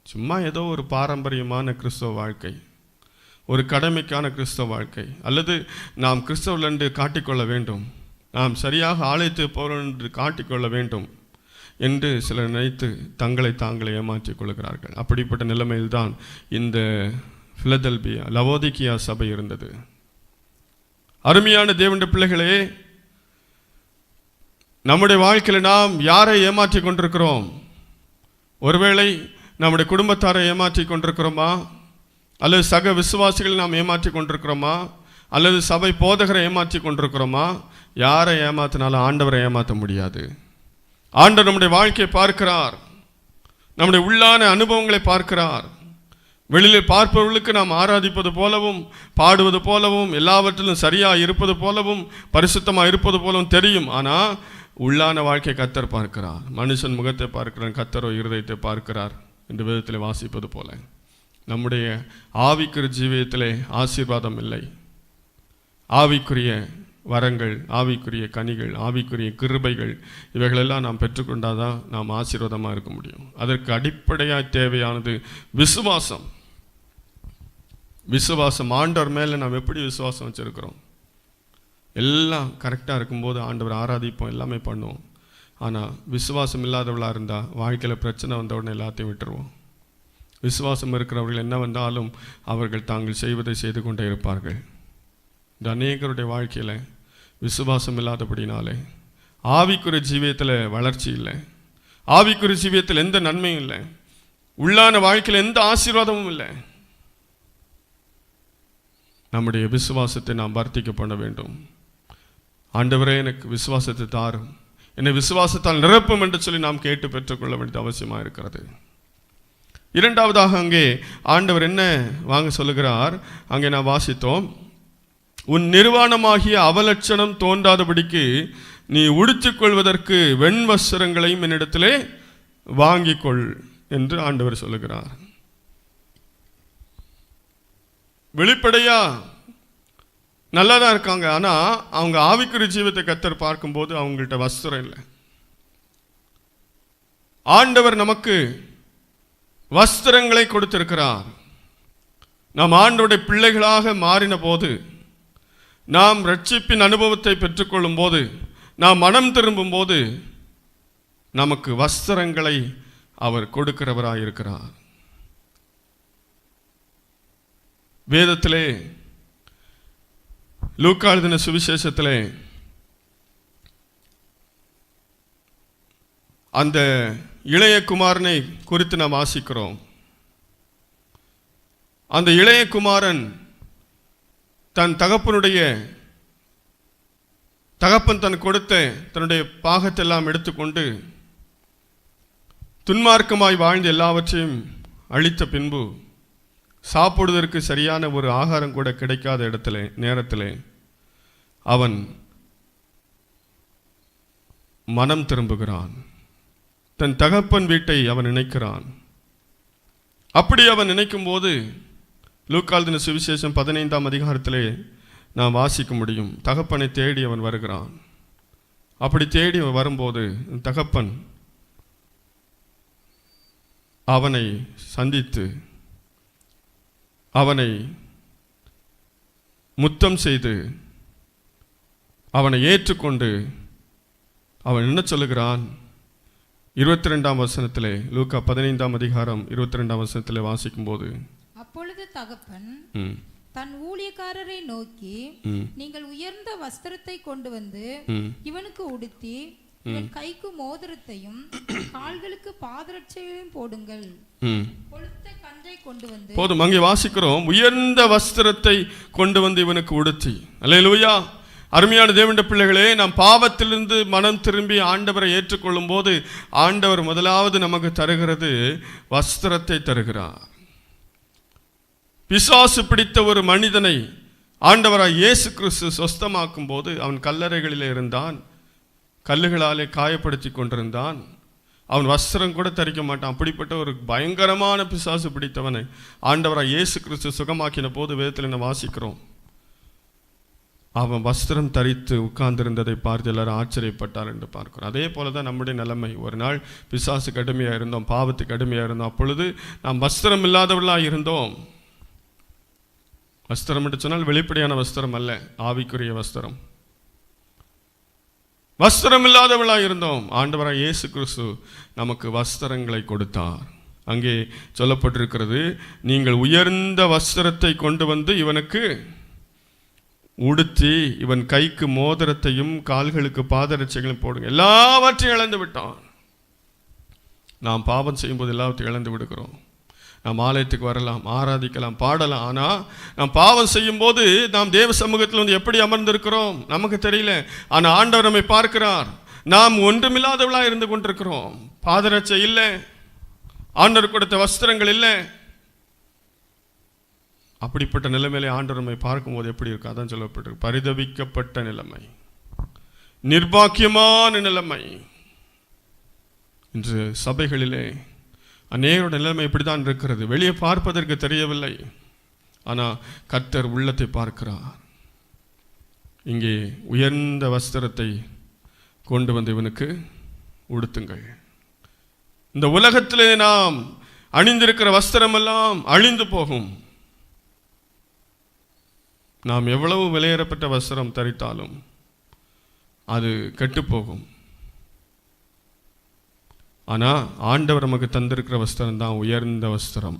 சும்மா ஏதோ ஒரு பாரம்பரியமான கிறிஸ்தவ வாழ்க்கை, ஒரு கடமைக்கான கிறிஸ்தவ வாழ்க்கை, அல்லது நாம் கிறிஸ்தவர்கள் என்று காட்டிக்கொள்ள வேண்டும், நாம் சரியாக ஆலயத்துக்கு போகிறோம் என்று காட்டிக்கொள்ள வேண்டும் என்று சிலர் நினைத்து தங்களை தாங்களே ஏமாற்றிக் கொள்கிறார்கள். அப்படிப்பட்ட நிலைமையில்தான் இந்த பிலதெல்பியா லவோதிக்கியா சபை இருந்தது. அருமையான தேவனுடைய பிள்ளைகளே, நம்முடைய வாழ்க்கையில் நாம் யாரை ஏமாற்றி கொண்டிருக்கிறோம்? ஒருவேளை நம்முடைய குடும்பத்தாரை ஏமாற்றி கொண்டிருக்கிறோமா? அல்லது சக விசுவாசிகளை நாம் ஏமாற்றி கொண்டிருக்கிறோமா? அல்லது சபை போதகரை ஏமாற்றி கொண்டிருக்கிறோமா? யாரை ஏமாத்தினாலும் ஆண்டவரை ஏமாற்ற முடியாது. ஆண்டவர் நம்முடைய வாழ்க்கையை பார்க்கிறார், நம்முடைய உள்ளான அனுபவங்களை பார்க்கிறார். வெளியில் பார்ப்பவர்களுக்கு நாம் ஆராதிப்பது போலவும் பாடுவது போலவும் எல்லாவற்றிலும் சரியாக இருப்பது போலவும் பரிசுத்தமாக இருப்பது போலவும் தெரியும். ஆனால் உள்ளான வாழ்க்கை கர்த்தர் பார்க்கிறார். மனுஷன் முகத்தை பார்க்கிறான், கர்த்தரோ இருதயத்தை பார்க்கிறார் என்று வேதத்தில் வாசிப்பது போல நம்முடைய ஆவிக்குரிய ஜீவியத்திலே ஆசீர்வாதம் இல்லை. ஆவிக்குரிய வரங்கள், ஆவிக்குரிய கனிகள், ஆவிக்குரிய கிருபைகள் இவைகளெல்லாம் நாம் பெற்றுக்கொண்டாதான் நாம் ஆசீர்வாதமாக இருக்க முடியும். அதற்கு அடிப்படையாக தேவையானது விசுவாசம். விசுவாசம், ஆண்டவர் மேலே நாம் எப்படி விசுவாசம் வச்சுருக்கிறோம்? எல்லாம் கரெக்டாக இருக்கும்போது ஆண்டவர் ஆராதிப்போம், எல்லாமே பண்ணுவோம். ஆனால் விசுவாசம் இல்லாதவளாக இருந்தால் வாழ்க்கையில் பிரச்சனை வந்த உடனே எல்லாத்தையும் விட்டுருவோம். விசுவாசம் இருக்கிறவர்கள் என்ன வந்தாலும் அவர்கள் தாங்கள் செய்வதை செய்து கொண்டே இருப்பார்கள். இந்த அநேகருடைய வாழ்க்கையில் விசுவாசம் இல்லாதபடினாலே ஆவிக்குரிய ஜீவியத்தில் வளர்ச்சி இல்லை, ஆவிக்குரிய ஜீவியத்தில் எந்த நன்மையும் இல்லை, உள்ளான வாழ்க்கையில் எந்த ஆசீர்வாதமும் இல்லை. நம்முடைய விசுவாசத்தை நாம் வர்த்திக்க பண்ண வேண்டும். ஆண்டவரே எனக்கு விசுவாசத்தை தாரும், என்னை விசுவாசத்தால் நிரப்பும் என்று சொல்லி நாம் கேட்டு பெற்றுக்கொள்ள வேண்டியது அவசியமாக இருக்கிறது. இரண்டாவதாக அங்கே ஆண்டவர் என்ன வாங்க சொல்லுகிறார்? அங்கே நான் வாசித்தோம், உன் நிர்வாணமாகிய அவலட்சணம் தோன்றாதபடிக்கு நீ உடுத்திக் கொள்வதற்கு வெண்வஸ்திரங்களையும் என்னிடத்திலே வாங்கிக் கொள் என்று ஆண்டவர் சொல்லுகிறார். வெளிப்படையா நல்லாதான் இருக்காங்க, ஆனால் அவங்க ஆவிக்குரிய ஜீவத்தை கர்த்தர் பார்க்கும்போது அவங்கள்ட்ட வஸ்திரம் இல்லை. ஆண்டவர் நமக்கு வஸ்திரங்களை கொடுத்திருக்கிறார். நாம் ஆண்டவருடைய பிள்ளைகளாக மாறின போது, நாம் ரட்சிப்பின் அனுபவத்தை பெற்றுக்கொள்ளும் போது, நாம் மனம் திரும்பும் போது நமக்கு வஸ்திரங்களை அவர் கொடுக்கிறவராய் இருக்கிறார். வேதத்திலே லூக்கா எழுதின சுவிசேஷத்திலே அந்த இளைய குமாரனை குறித்து நாம் வாசிக்கிறோம். அந்த இளைய குமாரன் தன் தகப்பன் தன் கொடுத்த தன்னுடைய பாகத்தெல்லாம் எடுத்துக்கொண்டு துன்மார்க்கமாய் வாழ்ந்து எல்லாவற்றையும் அழித்த பின்பு சாப்பிடுவதற்கு சரியான ஒரு ஆகாரம் கூட கிடைக்காத நேரத்தில் அவன் மனம் திரும்புகிறான். தன் தகப்பன் வீட்டை அவன் நினைக்கிறான். அப்படி அவன் நினைக்கும் போது லூக்கா எழுதின சுவிசேஷம் 15ஆம் அதிகாரத்திலே நாம் வாசிக்க முடியும். தகப்பனை தேடி அவன் வருகிறான். அப்படி தேடி வரும்போது தகப்பன் அவனை சந்தித்து அவனை முத்தம் செய்து அவனை ஏற்றுக்கொண்டு அவன் என்ன சொல்லுகிறான்? 22ஆம் வசனத்திலே, லூக்கா 15ஆம் அதிகாரம் 22ஆம் வசனத்திலே வாசிக்கும் போது, அப்பொழுது தகப்பன் தன் ஊழியக்காரரை நோக்கி, நீங்கள் உயர்ந்த வஸ்திரத்தை கொண்டு வந்து இவனுக்கு உடுத்தி இவன் கைக்கு மோதிரத்தையும் கால்களுக்கு பாதரட்சையையும் போடுங்கள். கொழுத்த கஞ்சை கொண்டு வந்து, போதும், அங்கே வாசிக்கிறோம், உயர்ந்த வஸ்திரத்தை கொண்டு வந்து இவனுக்கு உடுத்தி. அல்லேலூயா. அருமையான தேவனுடைய பிள்ளைகளே, நாம் பாவத்திலிருந்து மனம் திரும்பி ஆண்டவரை ஏற்றுக்கொள்ளும் போது ஆண்டவர் முதலாவது நமக்கு தருகிறது வஸ்திரத்தை தருகிறார். பிசாசு பிடித்த ஒரு மனிதனை ஆண்டவராய் இயேசு கிறிஸ்து சொஸ்தமாக்கும் போது அவன் கல்லறைகளிலே இருந்தான், கல்லுகளாலே காயப்படுத்தி கொண்டிருந்தான். அவன் வஸ்திரம் கூட தரிக்க மாட்டான். அப்படிப்பட்ட ஒரு பயங்கரமான பிசாசு பிடித்தவனை ஆண்டவராய் இயேசு கிறிஸ்து சுகமாக்கின போது வேதத்தில் என்ன வாசிக்கிறோம்? அவன் வஸ்திரம் தரித்து உட்கார்ந்திருந்ததை பார்த்து எல்லாரும் ஆச்சரியப்பட்டார் என்று பார்க்கிறோம். அதே போல தான் நம்முடைய நிலைமை. ஒரு நாள் பிசாசு கடுமையாக இருந்தோம், பாவத்துக்கு கடுமையாக இருந்தோம். அப்பொழுது நாம் வஸ்திரம் இல்லாதவர்களாக இருந்தோம். வஸ்திரம் என்று சொன்னால் வெளிப்படையான வஸ்திரம் அல்ல, ஆவிக்குரிய வஸ்திரம். வஸ்திரம் இல்லாதவர்களாக இருந்தோம். ஆண்டவராய் இயேசு கிறிஸ்து நமக்கு வஸ்திரங்களை கொடுத்தார். அங்கே சொல்லப்பட்டிருக்கிறது, நீங்கள் உயர்ந்த வஸ்திரத்தை கொண்டு வந்து இவனுக்கு உடுத்தி இவன் கைக்கு மோதிரத்தையும் கால்களுக்கு பாதரட்சைகளையும் போடுங்க. எல்லாவற்றையும் இழந்து விட்டான். நாம் பாவம் செய்யும்போது எல்லாவற்றையும் இழந்து விடுகிறோம். நாம் ஆலயத்துக்கு வரலாம், ஆராதிக்கலாம், பாடலாம். ஆனால் நாம் பாவம் செய்யும் போது நாம் தேவ சமூகத்தில் வந்து எப்படி அமர்ந்திருக்கிறோம் நமக்கு தெரியல. ஆனால் ஆண்டவர் நம்மை பார்க்கிறார். நாம் ஒன்றுமில்லாதவளாக இருந்து கொண்டிருக்கிறோம். பாதரட்சை இல்லை, ஆண்டவர் கொடுத்த வஸ்திரங்கள் இல்லை. அப்படிப்பட்ட நிலைமையிலே ஆண்டவர் நம்மை பார்க்கும்போது எப்படி இருக்கு? அதான் சொல்லப்பட்டிருக்கு, பரிதவிக்கப்பட்ட நிலைமை, நிர்பாக்கியமான நிலைமை. இன்று சபைகளிலே அநேகரோட நிலைமை இப்படிதான் இருக்கிறது. வெளியே பார்ப்பதற்கு தெரியவில்லை, ஆனால் கர்த்தர் உள்ளத்தை பார்க்கிறார். இங்கே உயர்ந்த வஸ்திரத்தை கொண்டு வந்து இவனுக்கு உடுத்துங்கள். இந்த உலகத்திலே நாம் அணிந்திருக்கிற வஸ்திரமெல்லாம் அழிந்து போகும். நாம் எவ்வளவு விலையேறப்பட்ட வஸ்திரம் தரித்தாலும் அது கெட்டுப்போகும். ஆனால் ஆண்டவர் நமக்கு தந்திருக்கிற வஸ்திரம் தான் உயர்ந்த வஸ்திரம்.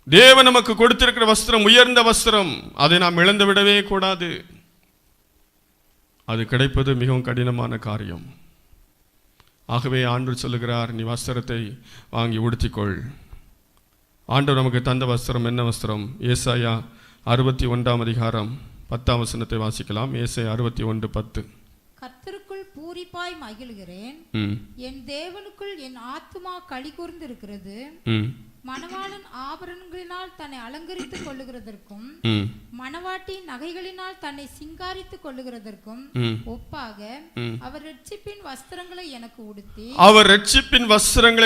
தேவன் நமக்கு கொடுத்திருக்கிற வஸ்திரம் உயர்ந்த வஸ்திரம். அதை நாம் இழந்து விடவே கூடாது. அது கிடைப்பது மிகவும் கடினமான காரியம். ஆகவே ஆண்டவர் சொல்லுகிறார், நீ வஸ்திரத்தை வாங்கி உடுத்திக்கொள். ஆண்டவர் நமக்கு தந்த வஸ்திரம் என்ன வஸ்திரம்? ஏசாயா 61ஆம் அதிகாரம் 10ஆம் வசனத்தை வாசிக்கலாம். ஏசாயா 61:10. கர்த்தருக்குள் பூரிப்பாய் மகிழ்கிறேன், என் தேவனுக்குள் என் ஆத்துமா களி கூர்ந்து இருக்கிறது. மணவாளன் ஆபரணங்களினால் தன்னை அலங்கரித்துக் கொள்ளுகிறதற்கும் மணவாட்டி நகைகளினால் தன்னை சிங்காரித்துக் கொள்ளுகிறதற்கும் ஒப்பாக அவர் இரட்சிப்பின் வஸ்திரங்களை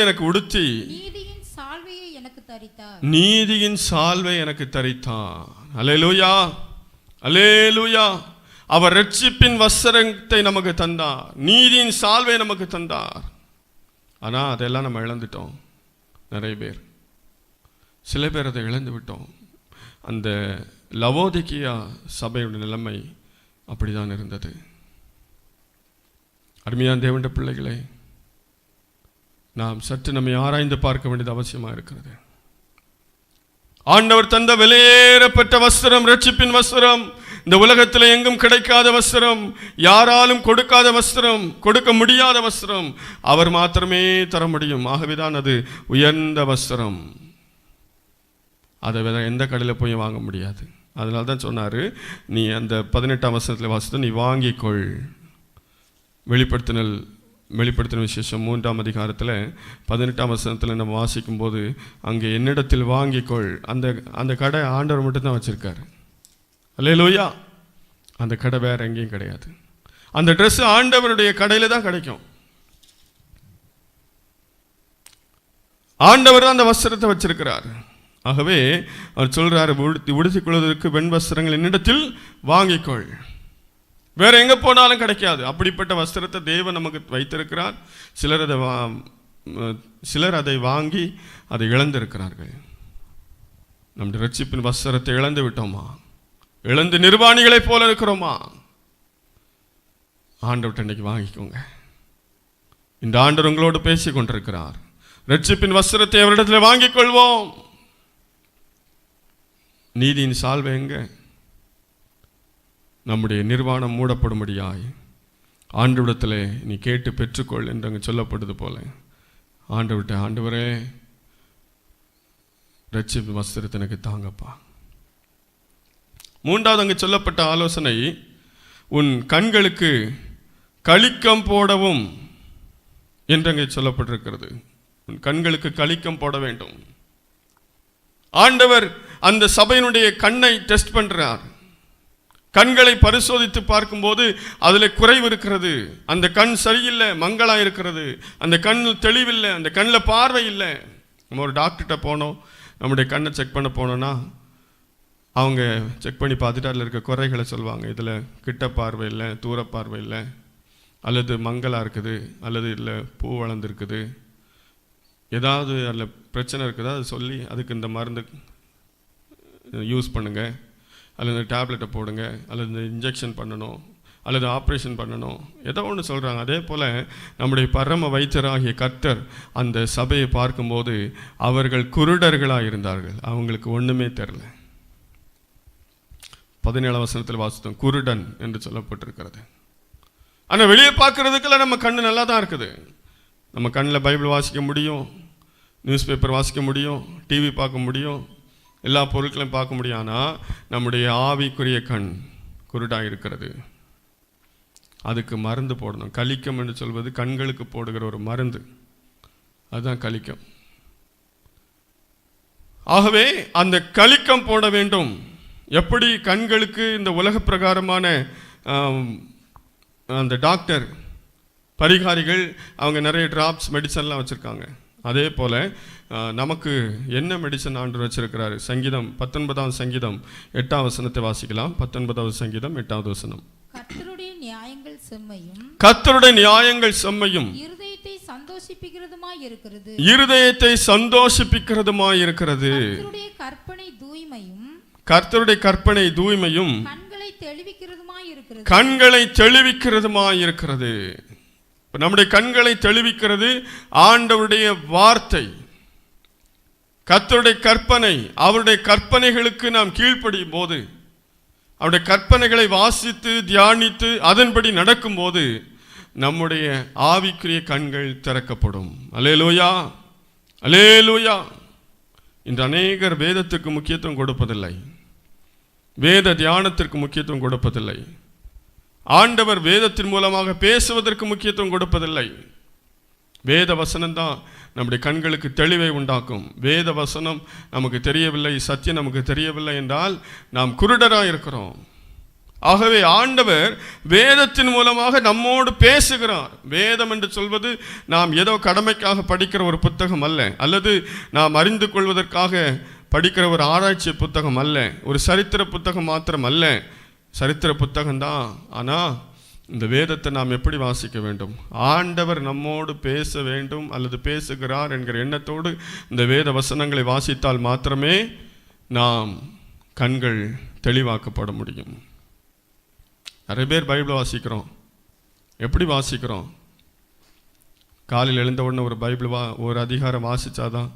எனக்கு உடுத்தி நீதியின் சால்வையை எனக்கு தரித்தார். நீதியின் சால்வை எனக்கு தரித்தார். அல்லேலூயா, அல்லேலூயா. அவர் இரட்சிப்பின் வஸ்திரத்தை நமக்கு தந்தார், நீதியின் சால்வை நமக்கு தந்தார். ஆனால் அதெல்லாம் நம்ம இழந்துட்டோம். நிறைய பேர், சில பேர் அதை இழந்து விட்டோம். அந்த லவோதிக்கியா சபையுடைய நிலைமை அப்படிதான் இருந்தது. அருமையான தேவனுடைய பிள்ளைகளே, நாம் சற்று நம்மை ஆராய்ந்து பார்க்க வேண்டியது அவசியமாக இருக்கிறது. ஆண்டவர் தந்த விலையேறப்பட்ட வஸ்திரம், ரட்சிப்பின் வஸ்திரம், இந்த உலகத்தில் எங்கும் கிடைக்காத வஸ்திரம், யாராலும் கொடுக்காத வஸ்திரம், கொடுக்க முடியாத வஸ்திரம் அவர் மாத்திரமே தர முடியும். ஆகவேதான் அது உயர்ந்த வஸ்திரம். அதை வேற எந்த கடையில் போய் வாங்க முடியாது. அதனால தான் சொன்னார், நீ அந்த 18ஆம் வசனத்தில் வாசித்து நீ வாங்கிக்கொள். வெளிப்படுத்தின விசேஷம் 3ஆம் அதிகாரத்தில் 18ஆம் வசனத்தில் நம்ம வாசிக்கும்போது அங்கே என்னிடத்தில் வாங்கிக்கொள், அந்த கடை ஆண்டவர் மட்டும்தான் வச்சுருக்காரு. அல்லேலூயா. அந்த கடை வேற எங்கேயும் கிடையாது. அந்த ட்ரெஸ் ஆண்டவருடைய கடையில் தான் கிடைக்கும். ஆண்டவர் தான் அந்த வஸ்திரத்தை வச்சிருக்கிறார். ஆகவே அவர் சொல்றாரு, உடுத்திக் கொள்வதற்கு வெண் வஸ்திரங்கள் என்னிடத்தில் வாங்கிக்கொள். வேற எங்க போனாலும் கிடைக்காது. அப்படிப்பட்ட வஸ்திரத்தை தேவன் நமக்கு வைத்திருக்கிறார். சிலர் அதை வாங்கி அதை இழந்திருக்கிறார்கள். நம்முடைய ரட்சிப்பின் வஸ்திரத்தை இழந்து விட்டோமா? இழந்து நிர்வாணிகளைப் போல இருக்கிறோமா? ஆண்டவர்கிட்ட இன்னைக்கு வாங்கிக்கோங்க. இந்த ஆண்டவர் உங்களோடு பேசிக் கொண்டிருக்கிறார். ரட்சிப்பின் வஸ்திரத்தை அவரிடத்தில் வாங்கிக் கொள்வோம். நீதியின் சால்வை எங்க? நம்முடைய நிர்வாணம் மூடப்படும்படியாய் ஆண்டவரிடத்தில் நீ கேட்டு பெற்றுக்கொள் என்று அங்கே சொல்லப்படுது போல ஆண்டவர்கிட்ட, ஆண்டவரே ரட்சிப்பு வஸ்திரத்தை எனக்கு தாங்கப்பா. 3வது அங்கு சொல்லப்பட்ட ஆலோசனை, உன் கண்களுக்கு களிக்கம் போடவும் என்று அங்கே சொல்லப்பட்டிருக்கிறது. உன் கண்களுக்கு களிக்கம் போட வேண்டும். ஆண்டவர் அந்த சபையினுடைய கண்ணை டெஸ்ட் பண்றார். கண்களை பரிசோதித்து பார்க்கும்போது அதில் குறைவு இருக்கிறது. அந்த கண் சரியில்லை, மங்களா இருக்கிறது. அந்த கண் தெளிவில்லை, அந்த கண்ணில் பார்வை இல்லை. நம்ம ஒரு டாக்டர்கிட்ட போனோம், நம்முடைய கண்ணை செக் பண்ண போனோன்னா அவங்க செக் பண்ணி பார்த்துட்டு அதில் இருக்க குறைகளை சொல்லுவாங்க. இதில் கிட்ட பார்வை இல்லை, தூர பார்வை இல்லை, அல்லது மங்கலாக இருக்குது, அல்லது இல்லை பூ வளர்ந்துருக்குது, ஏதாவது அதில் பிரச்சனை இருக்குதா அது சொல்லி அதுக்கு இந்த மருந்து யூஸ் பண்ணுங்க, அல்லது இந்த டேப்லெட்டை போடுங்க, அல்லது இந்த இன்ஜெக்ஷன் பண்ணணும், அல்லது ஆப்ரேஷன் பண்ணணும், ஏதோ ஒன்று சொல்கிறாங்க. அதே போல் நம்முடைய பரம வைத்தியராகிய கர்த்தர் அந்த சபையை பார்க்கும்போது அவர்கள் குருடர்களாக இருந்தார்கள். அவங்களுக்கு ஒன்றுமே தெரில. 17ஆம் வசனத்தில் வாசித்தோம், குருடன் என்று சொல்லப்பட்டிருக்கிறது. ஆனால் வெளியே பார்க்கறதுக்கெல்லாம் நம்ம கண்ணு நல்லா தான் இருக்குது. நம்ம கண்ணில் பைபிள் வாசிக்க முடியும், நியூஸ் பேப்பர் வாசிக்க முடியும், டிவி பார்க்க முடியும், எல்லா பொருட்களையும் பார்க்க முடியும். ஆனால் நம்முடைய ஆவிக்குரிய கண் குருடாக இருக்கிறது. அதுக்கு மருந்து போடணும். கலிக்கம் என்று சொல்வது கண்களுக்கு போடுகிற ஒரு மருந்து, அதுதான் கலிக்கம். ஆகவே அந்த கலிக்கம் போட வேண்டும். எப்படி கண்களுக்கு இந்த உலக பிரகாரமான அந்த டாக்டர் பரிகாரிகள் அவங்க நிறைய ட்ராப்ஸ் மெடிசன்லாம் வச்சுருக்காங்க. அதே போல் நமக்கு என்ன மெடிசன் ஆண்டு வச்சிருக்கிறாரு? சங்கீதம் 19ஆம் சங்கீதம் 8ஆம் வசனத்தை வாசிக்கலாம். 19ஆவது சங்கீதம் 8ஆவது வசனம். கர்த்தருடைய நியாயங்கள் செம்மையும், கர்த்தருடைய நியாயங்கள் செம்மையும், இருதயத்தை சந்தோஷிப்பிக்கிறதுமாய் இருக்கிறது, இருதயத்தை சந்தோஷிப்பிக்கிறதுமாய் இருக்கிறது. கர்த்தருடைய கற்பனை தூய்மையும், கர்த்தருடைய கற்பனை தூய்மையும், கண்களை தெளிவிக்கிறதுமாய் இருக்கிறது, கண்களை தெளிவிக்கிறதுமாய் இருக்கிறது. நம்முடைய கண்களை தெளிவிக்கிறது ஆண்டவருடைய வார்த்தை, கர்த்தருடைய கற்பனை. அவருடைய கற்பனைகளுக்கு நாம் கீழ்ப்படியும் போது, அவருடைய கற்பனைகளை வாசித்து தியானித்து அதன்படி நடக்கும்போது நம்முடைய ஆவிக்குரிய கண்கள் திறக்கப்படும். அல்லேலூயா, அல்லேலூயா. இன்று அநேகர் வேதத்திற்கு முக்கியத்துவம் கொடுப்பதில்லை, வேத தியானத்திற்கு முக்கியத்துவம் கொடுப்பதில்லை. ஆண்டவர் வேதத்தின் மூலமாக பேசுவதற்கு முக்கியத்துவம் கொடுப்பதில்லை. வேத வசனம்தான் நம்முடைய கண்களுக்கு தெளிவை உண்டாக்கும். வேத வசனம் நமக்கு தெரியவில்லை, சத்தியம் நமக்கு தெரியவில்லை என்றால் நாம் குருடராக இருக்கிறோம். ஆகவே ஆண்டவர் வேதத்தின் மூலமாக நம்மோடு பேசுகிறார். வேதம் என்று சொல்வது நாம் ஏதோ கடமைக்காக படிக்கிற ஒரு புத்தகம் அல்ல, அல்லது நாம் அறிந்து கொள்வதற்காக படிக்கிற ஒரு ஆராய்ச்சி புத்தகம் அல்ல, ஒரு சரித்திர புத்தகம் மாத்திரம் அல்ல. சரித்திர புத்தகம்தான். ஆனால் இந்த வேதத்தை நாம் எப்படி வாசிக்க வேண்டும்? ஆண்டவர் நம்மோடு பேச வேண்டும் அல்லது பேசுகிறார் என்கிற எண்ணத்தோடு இந்த வேத வசனங்களை வாசித்தால் மாத்திரமே நாம் கண்கள் தெளிவாக்கப்பட முடியும். நிறைய பேர் பைபிளை வாசிக்கிறோம். எப்படி வாசிக்கிறோம்? காலையில் எழுந்த உடனே ஒரு பைபிள் ஒரு அதிகாரம் வாசித்தாதான்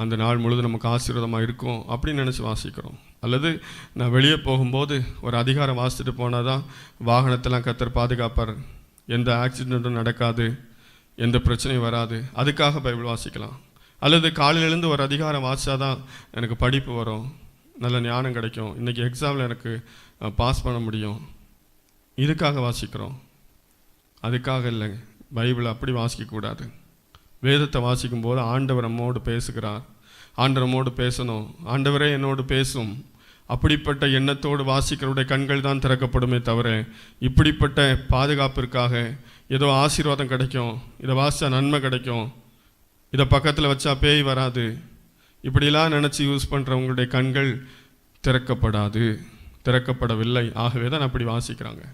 அந்த நாள் முழுதும் நமக்கு ஆசீர்வாதமாக இருக்கும் அப்படின்னு நினச்சி வாசிக்கிறோம். அல்லது நான் வெளியே போகும்போது ஒரு அதிகாரம் வாசிச்சுட்டு போனால் தான் வாகனத்தெல்லாம் கர்த்தர் பாதுகாப்பார், எந்த ஆக்சிடெண்ட்டும் நடக்காது, எந்த பிரச்சனையும் வராது, அதுக்காக பைபிள் வாசிக்கலாம். அல்லது காலையில் எழுந்து ஒரு அதிகாரம் வாசித்தாதான் எனக்கு படிப்பு வரும், நல்ல ஞானம் கிடைக்கும், இன்றைக்கி எக்ஸாமில் எனக்கு பாஸ் பண்ண முடியும், இதுக்காக வாசிக்கிறோம். அதுக்காக இல்லை. பைபிளை அப்படி வாசிக்கக்கூடாது. வேதத்தை வாசிக்கும் போது ஆண்டவர் நம்மோடு பேசுகிறார், ஆண்டவர் நம்மோடு பேசணும், ஆண்டவரே என்னோடு பேசும், அப்படிப்பட்ட எண்ணத்தோடு வாசிக்கிறவருடைய கண்கள் தான் திறக்கப்படுமே தவிர இப்படிப்பட்ட பாதுகாப்பிற்காக ஏதோ ஆசீர்வாதம் கிடைக்கும், இதை வாசித்தா நன்மை கிடைக்கும், இதை பக்கத்தில் வச்சா பேய் வராது, இப்படிலாம் நினச்சி யூஸ் பண்ணுறவங்களுடைய கண்கள் திறக்கப்படவில்லை. ஆகவே தான் அப்படி வாசிக்கிறாங்க.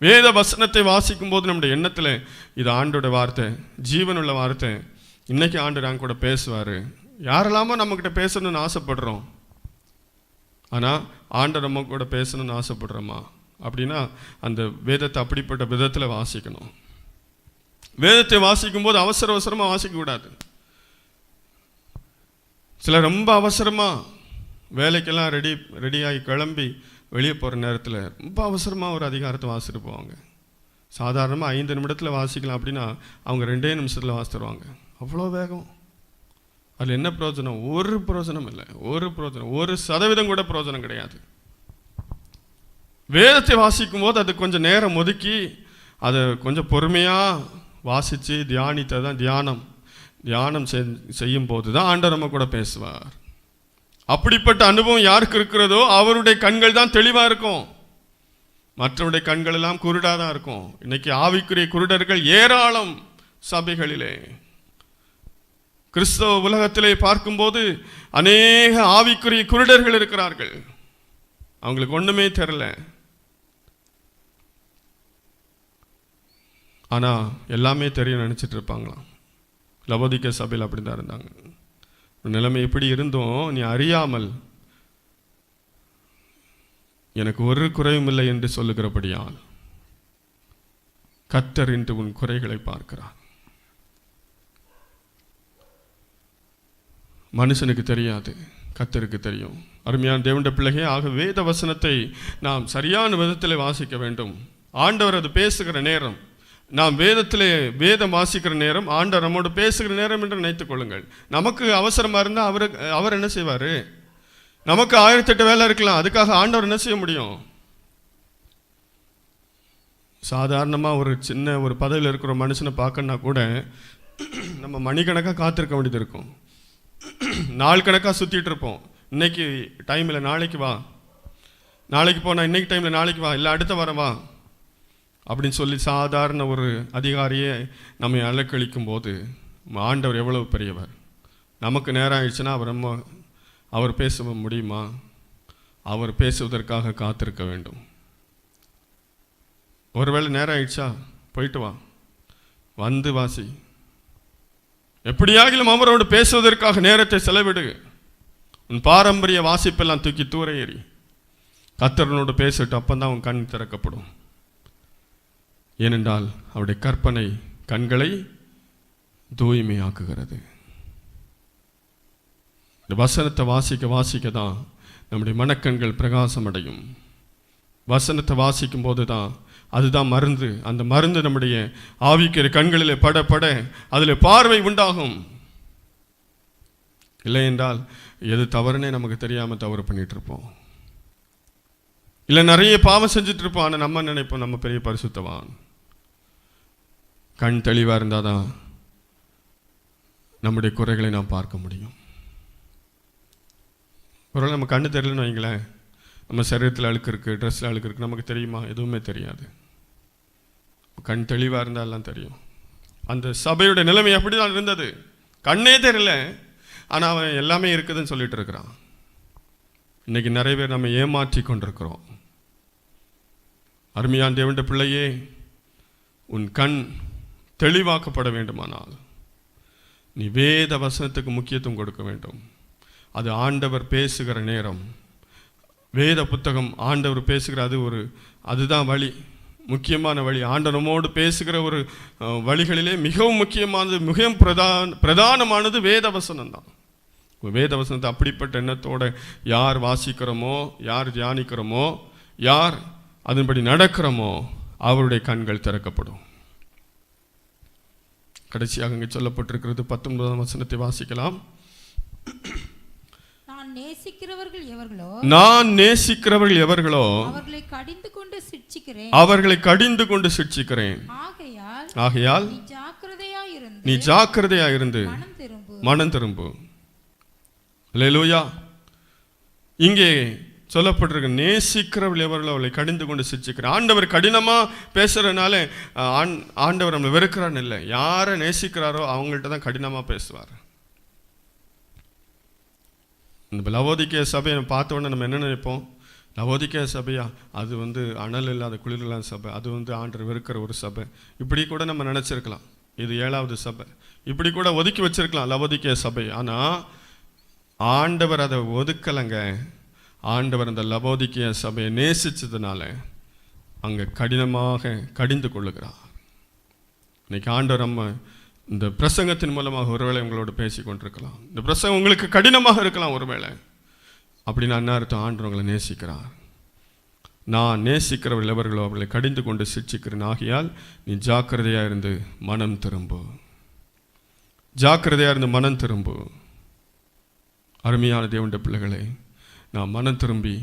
வேத வசனத்தை வாசிக்கும் போது நம்முடைய எண்ணத்தில் இது ஆண்டோட வார்த்தை, ஜீவனுள்ள வார்த்தை, இன்னைக்கு ஆண்டு நாங்கள் கூட பேசுவார், யாரெல்லாமோ நம்மக்கிட்ட பேசணும்னு ஆசைப்படுறோம், ஆனால் ஆண்டவர் நம்ம கூட பேசணும்னு ஆசைப்படுறோமா அப்படின்னா அந்த வேதத்தை அப்படிப்பட்ட விதத்தில் வாசிக்கணும். வேதத்தை வாசிக்கும் போது அவசரமாக வாசிக்கக்கூடாது. சிலர் ரொம்ப அவசரமாக வேலைக்கெல்லாம் ரெடியாகி கிளம்பி வெளியே போகிற நேரத்தில் ரொம்ப அவசரமாக ஒரு அதிகாரத்தை வாசிட்டு போவாங்க. சாதாரணமாக 5 நிமிடத்தில் வாசிக்கலாம் அப்படின்னா அவங்க 2 நிமிஷத்தில் வாசித்துருவாங்க. அவ்வளோ வேகம். அதில் என்ன பிரயோஜனம்? ஒரு பிரயோஜனம் இல்லை. 1% கூட பிரயோஜனம் கிடையாது. வேதத்தை வாசிக்கும் போது அது கொஞ்சம் நேரம் ஒதுக்கி அதை கொஞ்சம் பொறுமையாக வாசித்து தியானித்தது தான் தியானம் செய்யும் போது தான் ஆண்டவர் நம்ம கூட பேசுவார். அப்படிப்பட்ட அனுபவம் யாருக்கு இருக்கிறதோ அவருடைய கண்கள் தான் தெளிவாக இருக்கும், மற்றவருடைய கண்கள் எல்லாம் குருடாக தான் இருக்கும். இன்னைக்கு ஆவிக்குரிய குருடர்கள் ஏராளம் சபைகளிலே. கிறிஸ்தவ உலகத்திலே பார்க்கும்போது அநேக ஆவிக்குரிய குருடர்கள் இருக்கிறார்கள். அவங்களுக்கு ஒன்றுமே தெரியல, ஆனால் எல்லாமே தெரியும் நினச்சிட்டு இருப்பாங்களாம். லவோதிக்கேயா சபையில் அப்படி தான் இருந்தாங்க. நிலைமை எப்படி இருந்தோம் நீ அறியாமல் எனக்கு ஒரு குறையும் இல்லை என்று சொல்லுகிறபடியால் கர்த்தர் இன்று உன் குறைகளை பார்க்கிறார். மனுஷனுக்கு தெரியாது, கர்த்தருக்கு தெரியும். அருமையான தேவனுடைய பிள்ளையே, ஆக வேத வசனத்தை நாம் சரியான விதத்தில் வாசிக்க வேண்டும். ஆண்டவர் அது பேசுகிற நேரம், நாம் வேதம் வாசிக்கிற நேரம் ஆண்டவர் நம்மோடு பேசுகிற நேரம் என்று நினைத்துக் கொள்ளுங்கள். நமக்கு அவசரமாக இருந்தால் அவர் என்ன செய்வார்? நமக்கு 1008 வேலை இருக்கலாம், அதுக்காக ஆண்டவர் என்ன செய்ய முடியும்? சாதாரணமாக ஒரு பதவியில் இருக்கிற மனுஷனை பார்க்கணுன்னா கூட நம்ம மணிக்கணக்காக காத்திருக்க வேண்டியது இருக்கும், நாள் கணக்காக சுற்றிட்டு இருப்போம். இன்னைக்கு டைமில் நாளைக்கு வா, நாளைக்கு போனால் இன்னைக்கு டைமில் நாளைக்கு வா, இல்லை அடுத்த வாரம் வா அப்படின்னு சொல்லி சாதாரண ஒரு அதிகாரியே நம்மை அலக்களிக்கும் போது ஆண்டவர் எவ்வளவு பெரியவர். நமக்கு நேரம் ஆயிடுச்சுன்னா அவர் பேச முடியுமா? அவர் பேசுவதற்காக காத்திருக்க வேண்டும். ஒருவேளை நேரம் ஆயிடுச்சா, போயிட்டு வா, வந்து வாசி, எப்படியாகிலும் அவரோடு பேசுவதற்காக நேரத்தை செலவிடு. உன் பாரம்பரிய வாசிப்பெல்லாம் தூக்கி தூர ஏறி கர்த்தரனோடு பேசிட்டு அப்பந்தான் உன் கண் திறக்கப்படும். ஏனென்றால் அவருடைய கற்பனை கண்களை தூய்மையாக்குகிறது. இந்த வசனத்தை வாசிக்க தான் நம்முடைய மனக்கண்கள் பிரகாசம் அடையும். வசனத்தை வாசிக்கும் போது தான் அதுதான் மருந்து. அந்த மருந்து நம்முடைய ஆவிக்கிற கண்களிலே பட அதில் பார்வை உண்டாகும். இல்லை என்றால் எது தவறுனே நமக்கு தெரியாமல் தவறு பண்ணிட்டு இருப்போம். இல்லை நிறைய பாவம் செஞ்சுட்டு இருப்போம், ஆனால் நம்ம நினைப்போம் நம்ம பெரிய பரிசுத்தவான். கண் தெளிவாக இருந்தால் தான் நம்முடைய குறைகளை நாம் பார்க்க முடியும். ஒருவேளை நம்ம கண்ணு தெரியலன்னு வைங்களேன், நம்ம சரீரத்தில் அழுக்கு இருக்குது, ட்ரெஸ்ஸில் அழுக்கு இருக்குது, நமக்கு தெரியுமா? எதுவுமே தெரியாது. கண் தெளிவாக இருந்தால் எல்லாம் தெரியும். அந்த சபையுடைய நிலைமை அப்படி தான் இருந்தது. கண்ணே தெரியல, ஆனால் அவன் எல்லாமே இருக்குதுன்னு சொல்லிட்டு இருக்கிறான். இன்னைக்கு நிறைய பேர் நம்ம ஏமாற்றி கொண்டிருக்கிறோம். அருமையான தேவனுடைய பிள்ளையே, உன் கண் தெளிவாக்கப்பட வேண்டுமானால் நீ வேத வசனத்துக்கு முக்கியத்துவம் கொடுக்க வேண்டும். அது ஆண்டவர் பேசுகிற நேரம், வேத புத்தகம் ஆண்டவர் பேசுகிற அதுதான் வழி. முக்கியமான வழி, ஆண்டவர் நம்மோடு பேசுகிற ஒரு வழிகளிலே மிகவும் முக்கியமானது, மிகவும் பிரதானமானது வேதவசனம் தான். வேதவசனத்தை அப்படிப்பட்ட எண்ணத்தோடு யார் வாசிக்கிறோமோ, யார் தியானிக்கிறோமோ, யார் அதன்படி நடக்கிறோமோ அவருடைய கண்கள் திறக்கப்படும். கடைசியாக இங்கே சொல்லப்பட்டிருக்கிறது 19ஆம் வசனத்தை வாசிக்கலாம். நான் நேசிக்கிறவர்கள் எவர்களோ அவர்களை கடிந்து கொண்டு சிட்சிக்கிறேன். ஆகையால் நீ ஜாக்கிரதையாயிருந்து மனம் திரும்பு. அல்லேலூயா. இங்கே சொல்லப்பட்டிருக்க நேசிக்கிறவர்கள் எவர்களோ அவளை கடிந்து கொண்டு சிரிச்சுக்கிறேன். ஆண்டவர் கடினமாக பேசுகிறதுனால ஆண்டவர் நம்மளை வெறுக்கிறான்னு இல்லை, யாரை நேசிக்கிறாரோ அவங்கள்ட்ட தான் கடினமாக பேசுவார். இந்த லவோதிக்கேய சபையை நம்ம பார்த்த உடனே நம்ம என்ன நினைப்போம்? லவோதிக்கேய சபையா, அது அனல் இல்லாத குளிர் இல்லாத சபை, அது ஆண்டவர் வெறுக்கிற ஒரு சபை, இப்படி கூட நம்ம நினச்சிருக்கலாம். இது 7வது சபை, இப்படி கூட ஒதுக்கி வச்சிருக்கலாம் லவோதிக்கேய சபை. ஆனால் ஆண்டவர் அதை ஒதுக்கலைங்க. ஆண்டவர் அந்த லவோதிக்கேய சபையை நேசிச்சதுனால அங்கே கடினமாக கடிந்து கொள்ளுகிறார். இன்னைக்கு ஆண்டவர் நம்ம இந்த பிரசங்கத்தின் மூலமாக ஒருவேளை உங்களோட பேசி கொண்டிருக்கலாம். இந்த பிரசங்கம் உங்களுக்கு கடினமாக இருக்கலாம் ஒருவேளை. அப்படின்னு என்ன அர்த்தம்? ஆண்டவர் உங்களை நேசிக்கிறார். நான் நேசிக்கிறவர்கள் எவர்களோ அவர்களை கடிந்து கொண்டு சிட்சிக்கிறேன். ஆகையால் நீ ஜாக்கிரதையாக இருந்து மனம் திரும்பு. ஜாக்கிரதையாக இருந்து மனம் திரும்பு. அருமையான தேவனுடைய பிள்ளைகளை, நாம் மனம் திரும்பி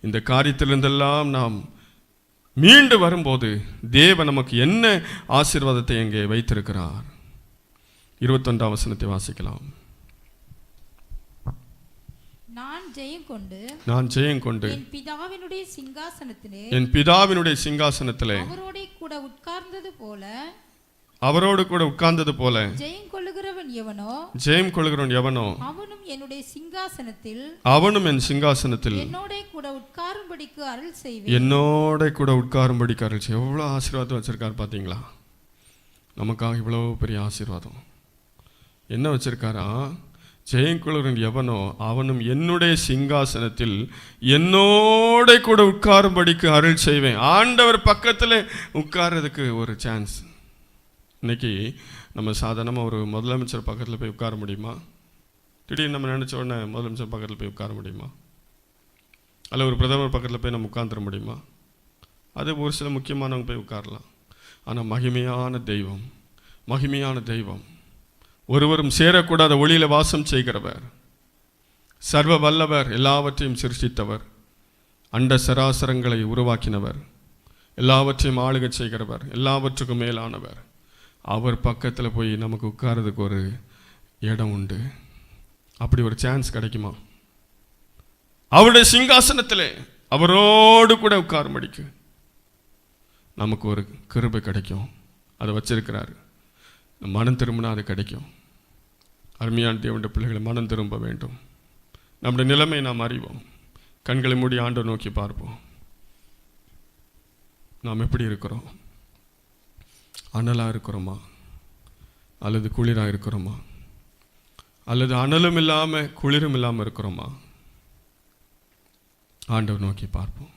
இந்த காரியத்திலிருந்தெல்லாம் நாம் மீண்டு வரும்போது தேவன் நமக்கு என்ன ஆசீர்வாதத்தை இங்கே வைத்திருக்கிறார். 21ஆம் வசனத்தை வாசிக்கலாம். நான் ஜெயம் கொண்டு என் பிதாவினுடைய சிங்காசனத்திலே அவரோடு கூட உட்கார்ந்தது போல ஜெயம் கொள்ளுகிறவன் எவனோ அவனும் என் சிங்காசனத்தில் என்னோட கூட உட்காரும்படிக்கு அருள் செய்வேன். எவ்வளவு ஆசீர்வாதம் வச்சிருக்காரு பார்த்தீங்களா? நமக்காக இவ்வளவு பெரிய ஆசீர்வாதம் என்ன வச்சிருக்காரா? ஜெயம் கொள்ளுகிறவன் எவனோ அவனும் என்னுடைய சிங்காசனத்தில் என்னோட கூட உட்காரும்படிக்கு அருள் செய்வேன். ஆண்டவர் பக்கத்தில் உட்கார்றதுக்கு ஒரு சான்ஸ். இன்னைக்கு நம்ம சாதாரணமாக ஒரு முதலமைச்சர் பக்கத்தில் போய் உட்கார முடியுமா? திடீர்னு நம்ம நினச்ச உடனே முதலமைச்சர் பக்கத்தில் போய் உட்கார முடியுமா? அல்ல ஒரு பிரதமர் பக்கத்தில் போய் நம்ம உட்காந்துட முடியுமா? அது ஒரு சில முக்கியமானவங்க போய் உட்காரலாம். ஆனால் மகிமையான தெய்வம், ஒருவரும் சேரக்கூடாத ஒளியில் வாசம் செய்கிறவர், சர்வ வல்லவர், எல்லாவற்றையும் சிருஷ்டித்தவர், அண்ட சராசரங்களை உருவாக்கினவர், எல்லாவற்றையும் ஆளுகை செய்கிறவர், எல்லாவற்றுக்கும் மேலானவர், அவர் பக்கத்தில் போய் நமக்கு உட்கார்றதுக்கு ஒரு இடம் உண்டு. அப்படி ஒரு சான்ஸ் கிடைக்குமா? அவருடைய சிங்காசனத்தில் அவரோடு கூட உட்காரும்படிக்கு நமக்கு ஒரு கிருபை கிடைக்கும். அதை வச்சிருக்கிறாரு. மனம் திரும்பினா அது கிடைக்கும். அருமையான தேவனுடைய பிள்ளைகளை, மனம் திரும்ப வேண்டும். நம்முடைய நிலைமை நாம் அறிவோம். கண்களை மூடி ஆண்டவர் நோக்கி பார்ப்போம். நாம் எப்படி இருக்கிறோம்? அனலாக இருக்கிறோமா அல்லது குளிராக இருக்கிறோமா? அல்லது அனலும் இல்லாமல் குளிரும் இல்லாமல் இருக்கிறோமா? ஆண்டவர் நோக்கி பார்ப்போம்.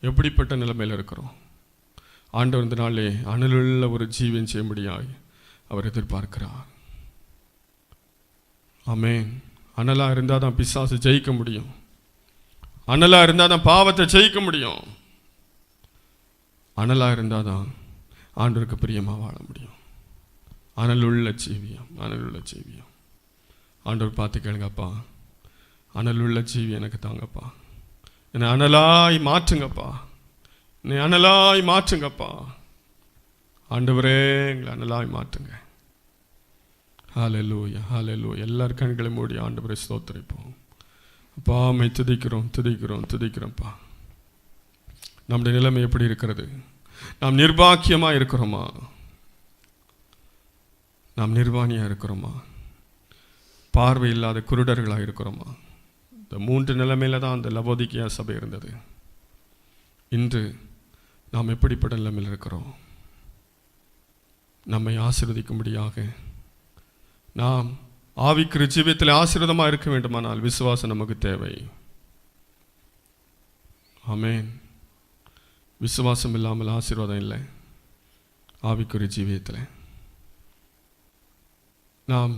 எப்படிப்பட்ட நிலைமையில் இருக்கிறோம்? ஆண்டவர் இந்த நாளே அனலுள்ள ஒரு ஜீவன் செய்யும்படியாய் அவர் எதிர்பார்க்கிறார். ஆமென். அனலாக இருந்தால் தான் பிசாசு ஜெயிக்க முடியும். அனலாக இருந்தால் தான் பாவத்தை ஜெயிக்க முடியும். அனலாக இருந்தால் தான் ஆண்டவருக்கு பிரியமாக வாழ முடியும். அனலுள்ள ஜீவியம். ஆண்டவர் பார்த்து கேளுங்கப்பா, அனலுள்ள ஜீவி எனக்கு தாங்கப்பா, என்னை அனலாய் மாற்றுங்கப்பா, ஆண்டவரே எங்களை அனலாய் மாற்றுங்க. ஹல்லேலூயா. எல்லார் கண்களை மூடி ஆண்டவரை ஸ்தோத்திரிப்போம். அப்பா, அம்மை துதிக்கிறோம்ப்பா. நம்முடைய நிலைமை எப்படி இருக்கிறது? நாம் நிர்பாக்கியமாக இருக்கிறோமா? நாம் நிர்வாணியாக இருக்கிறோமா? பார்வை இல்லாத குருடர்களாக இருக்கிறோமா? இந்த 3 நிலைமையில தான் அந்த லவோதிக்கேயா சபை இருந்தது. இன்று நாம் எப்படிப்பட்ட நிலைமையில் இருக்கிறோம்? நம்மை ஆசீர்வதிக்கும்படியாக நாம் ஆவிக்குரிய ஜீவியத்தில் ஆசீர்வாதமாக இருக்க வேண்டுமானால் விசுவாசம் நமக்கு தேவை. ஆமென். விசுவாசம் இல்லாமல் ஆசீர்வாதம் இல்லை. ஆவிக்குரிய ஜீவியத்தில் நாம்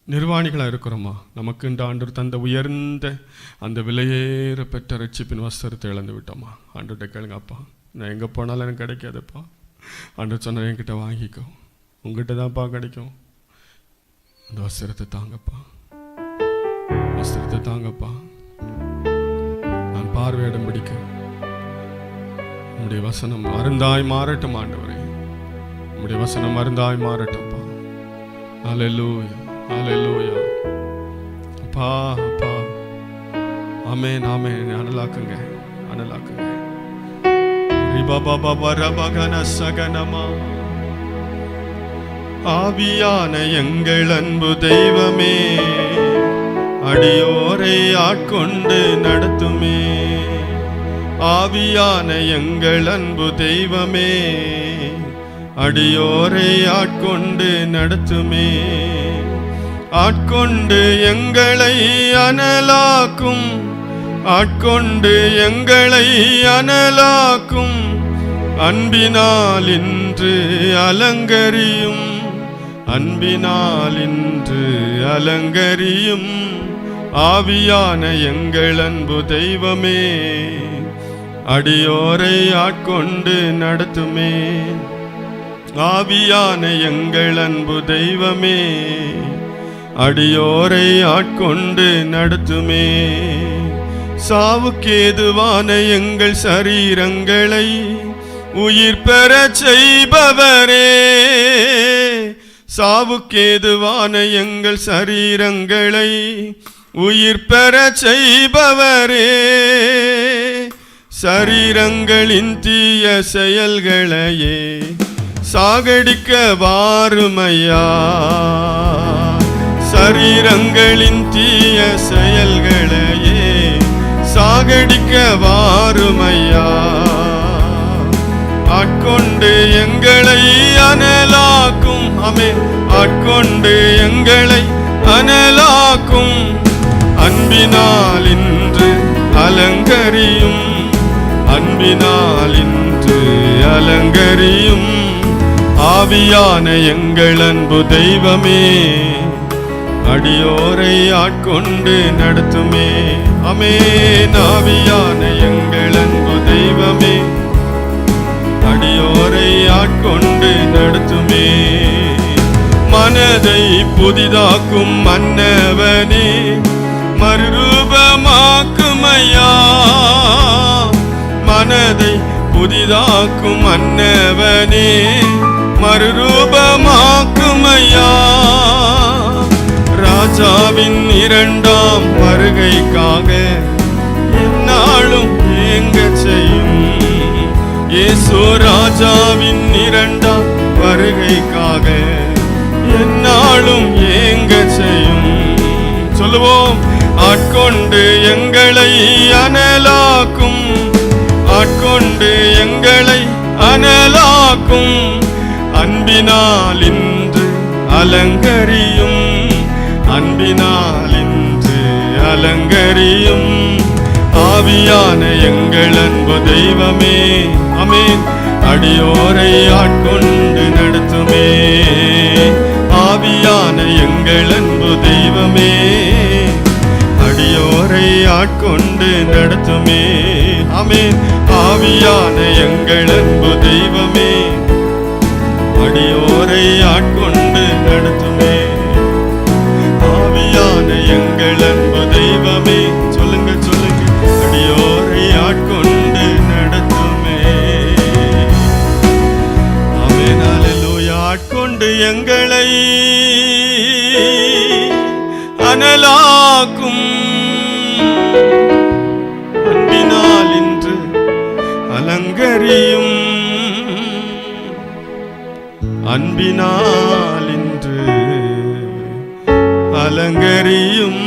நிர்வாணிகளாக இருக்கிறோமா? நமக்குண்டு ஆண்டவர் தந்த உயர்ந்த அந்த விலையேற பெற்ற ரட்சிப்பின் வஸ்திரத்தை இழந்து விட்டோமா? ஆண்டவர்கிட்ட கேளுங்க, அப்பா நான் எங்கே போனாலும் எனக்கு கிடைக்காதுப்பா. ஆண்டவர் சொன்ன என்கிட்ட வாங்கிக்கோ, உங்ககிட்ட தான்ப்பா கிடைக்கும். அந்த வஸ்திரத்தை தாங்கப்பா, வஸ்திரத்தை தாங்கப்பா. நான் பார்வையிடம் பிடிக்க உம்முடைய வசனம் மருந்தாய் மாறட்டும் ஆண்டவரே, உம்முடைய வசனம் மருந்தாய் மாறட்டும்ப்பா. ஹல்லேலூயா, ஹல்லேலூயா. அப்பா அப்பா, ஆமென் ஆமென். அனலாக்குங்க, அனலாக்குங்க. ஆவியான எங்கள் அன்பு தெய்வமே, அடியோரை ஆட்கொண்டு நடத்துமே. ஆவியான எங்கள் அன்பு தெய்வமே, அடியோரை ஆட்கொண்டு நடத்துமே. ஆட்கொண்டு எங்களை அனலாக்கும், ஆட்கொண்டு எங்களை அனலாக்கும். அன்பினால் இன்று அலங்கரியும், அன்பினால் இன்று அலங்கரியும். ஆவியான எங்கள் அன்பு தெய்வமே, அடியோரை ஆட்கொண்டு நடத்துமே. ஆவியான எங்கள் அன்பு தெய்வமே, அடியோரை ஆட்கொண்டு நடத்துமே. சாவுக்கேதுவான எங்கள் சரீரங்களை உயிர் பெறச் செய்பவரே, சாவுக்கேதுவான எங்கள் சரீரங்களை உயிர் பெறச் செய்பவரே. சரீரங்களின் தீய செயல்களையே சாகடிக்க வாருமையா. சரீரங்களின் தீய செயல்களையே சாகடிக்க வாருமையா. ஆட்கொண்டு எங்களை அனலாக்கும், ஆமென். ஆட்கொண்டு எங்களை அனலாக்கும். அன்பினால் இன்று அலங்கரியும், அன்பினால் இன்று அலங்கரியும். ஆவியான எங்கள் அன்பு தெய்வமே, அடியோரை ஆட்கொண்டு நடத்துமே. ஆமென். ஆவியான எங்கள் அன்பு தெய்வமே, அடியோரை ஆட்கொண்டு நடத்துமே. மனதை புதிதாக்கும் மன்னவனே, மறுரூபமாக்குமையா. மனதை புதிதாக்கும் மன்னவனே, மறுரூபமாக்குமையா. ராஜாவின் இரண்டாம் வருகைக்காக எந்நாளும் ஏங்க செய்யும். இயேசு ராஜாவின் இரண்டாம் வருகைக்காக எந்நாளும் ஏங்க செய்யும். சொல்லுவோம். ஆட்கொண்டு எங்களை அனலாக்கும், ஆட்கொண்டு எங்களை அனலாக்கும். அன்பினால் இன்று அலங்கரியும், அன்பினால் இன்று அலங்கரியும். ஆவியான எங்கள் அன்பு தெய்வமே, ஆமென். அடியோரை ஆட்கொண்டு நடத்துமே. ஆவியான எங்கள் அன்பு தெய்வமே, அடியோரை ஆட்கொண்டு நடத்துமே. ஆமென். ஆவியான எங்கள் அன்பு தெய்வமே, அடியோரை ஆட்கொண்டு நடத்துமே. ஆவியான எங்கள் அன்பு தெய்வமே, சொல்லுங்க சொல்லுங்க. அடியோரை ஆட்கொண்டு நடத்துமே. ஆமென். அல்லேலூயா. ஆட்கொண்டு எங்களை அனலாக்கும். அன்பினால் இன்று அலங்கரியும், அன்பினால் இன்று அலங்கரியும்.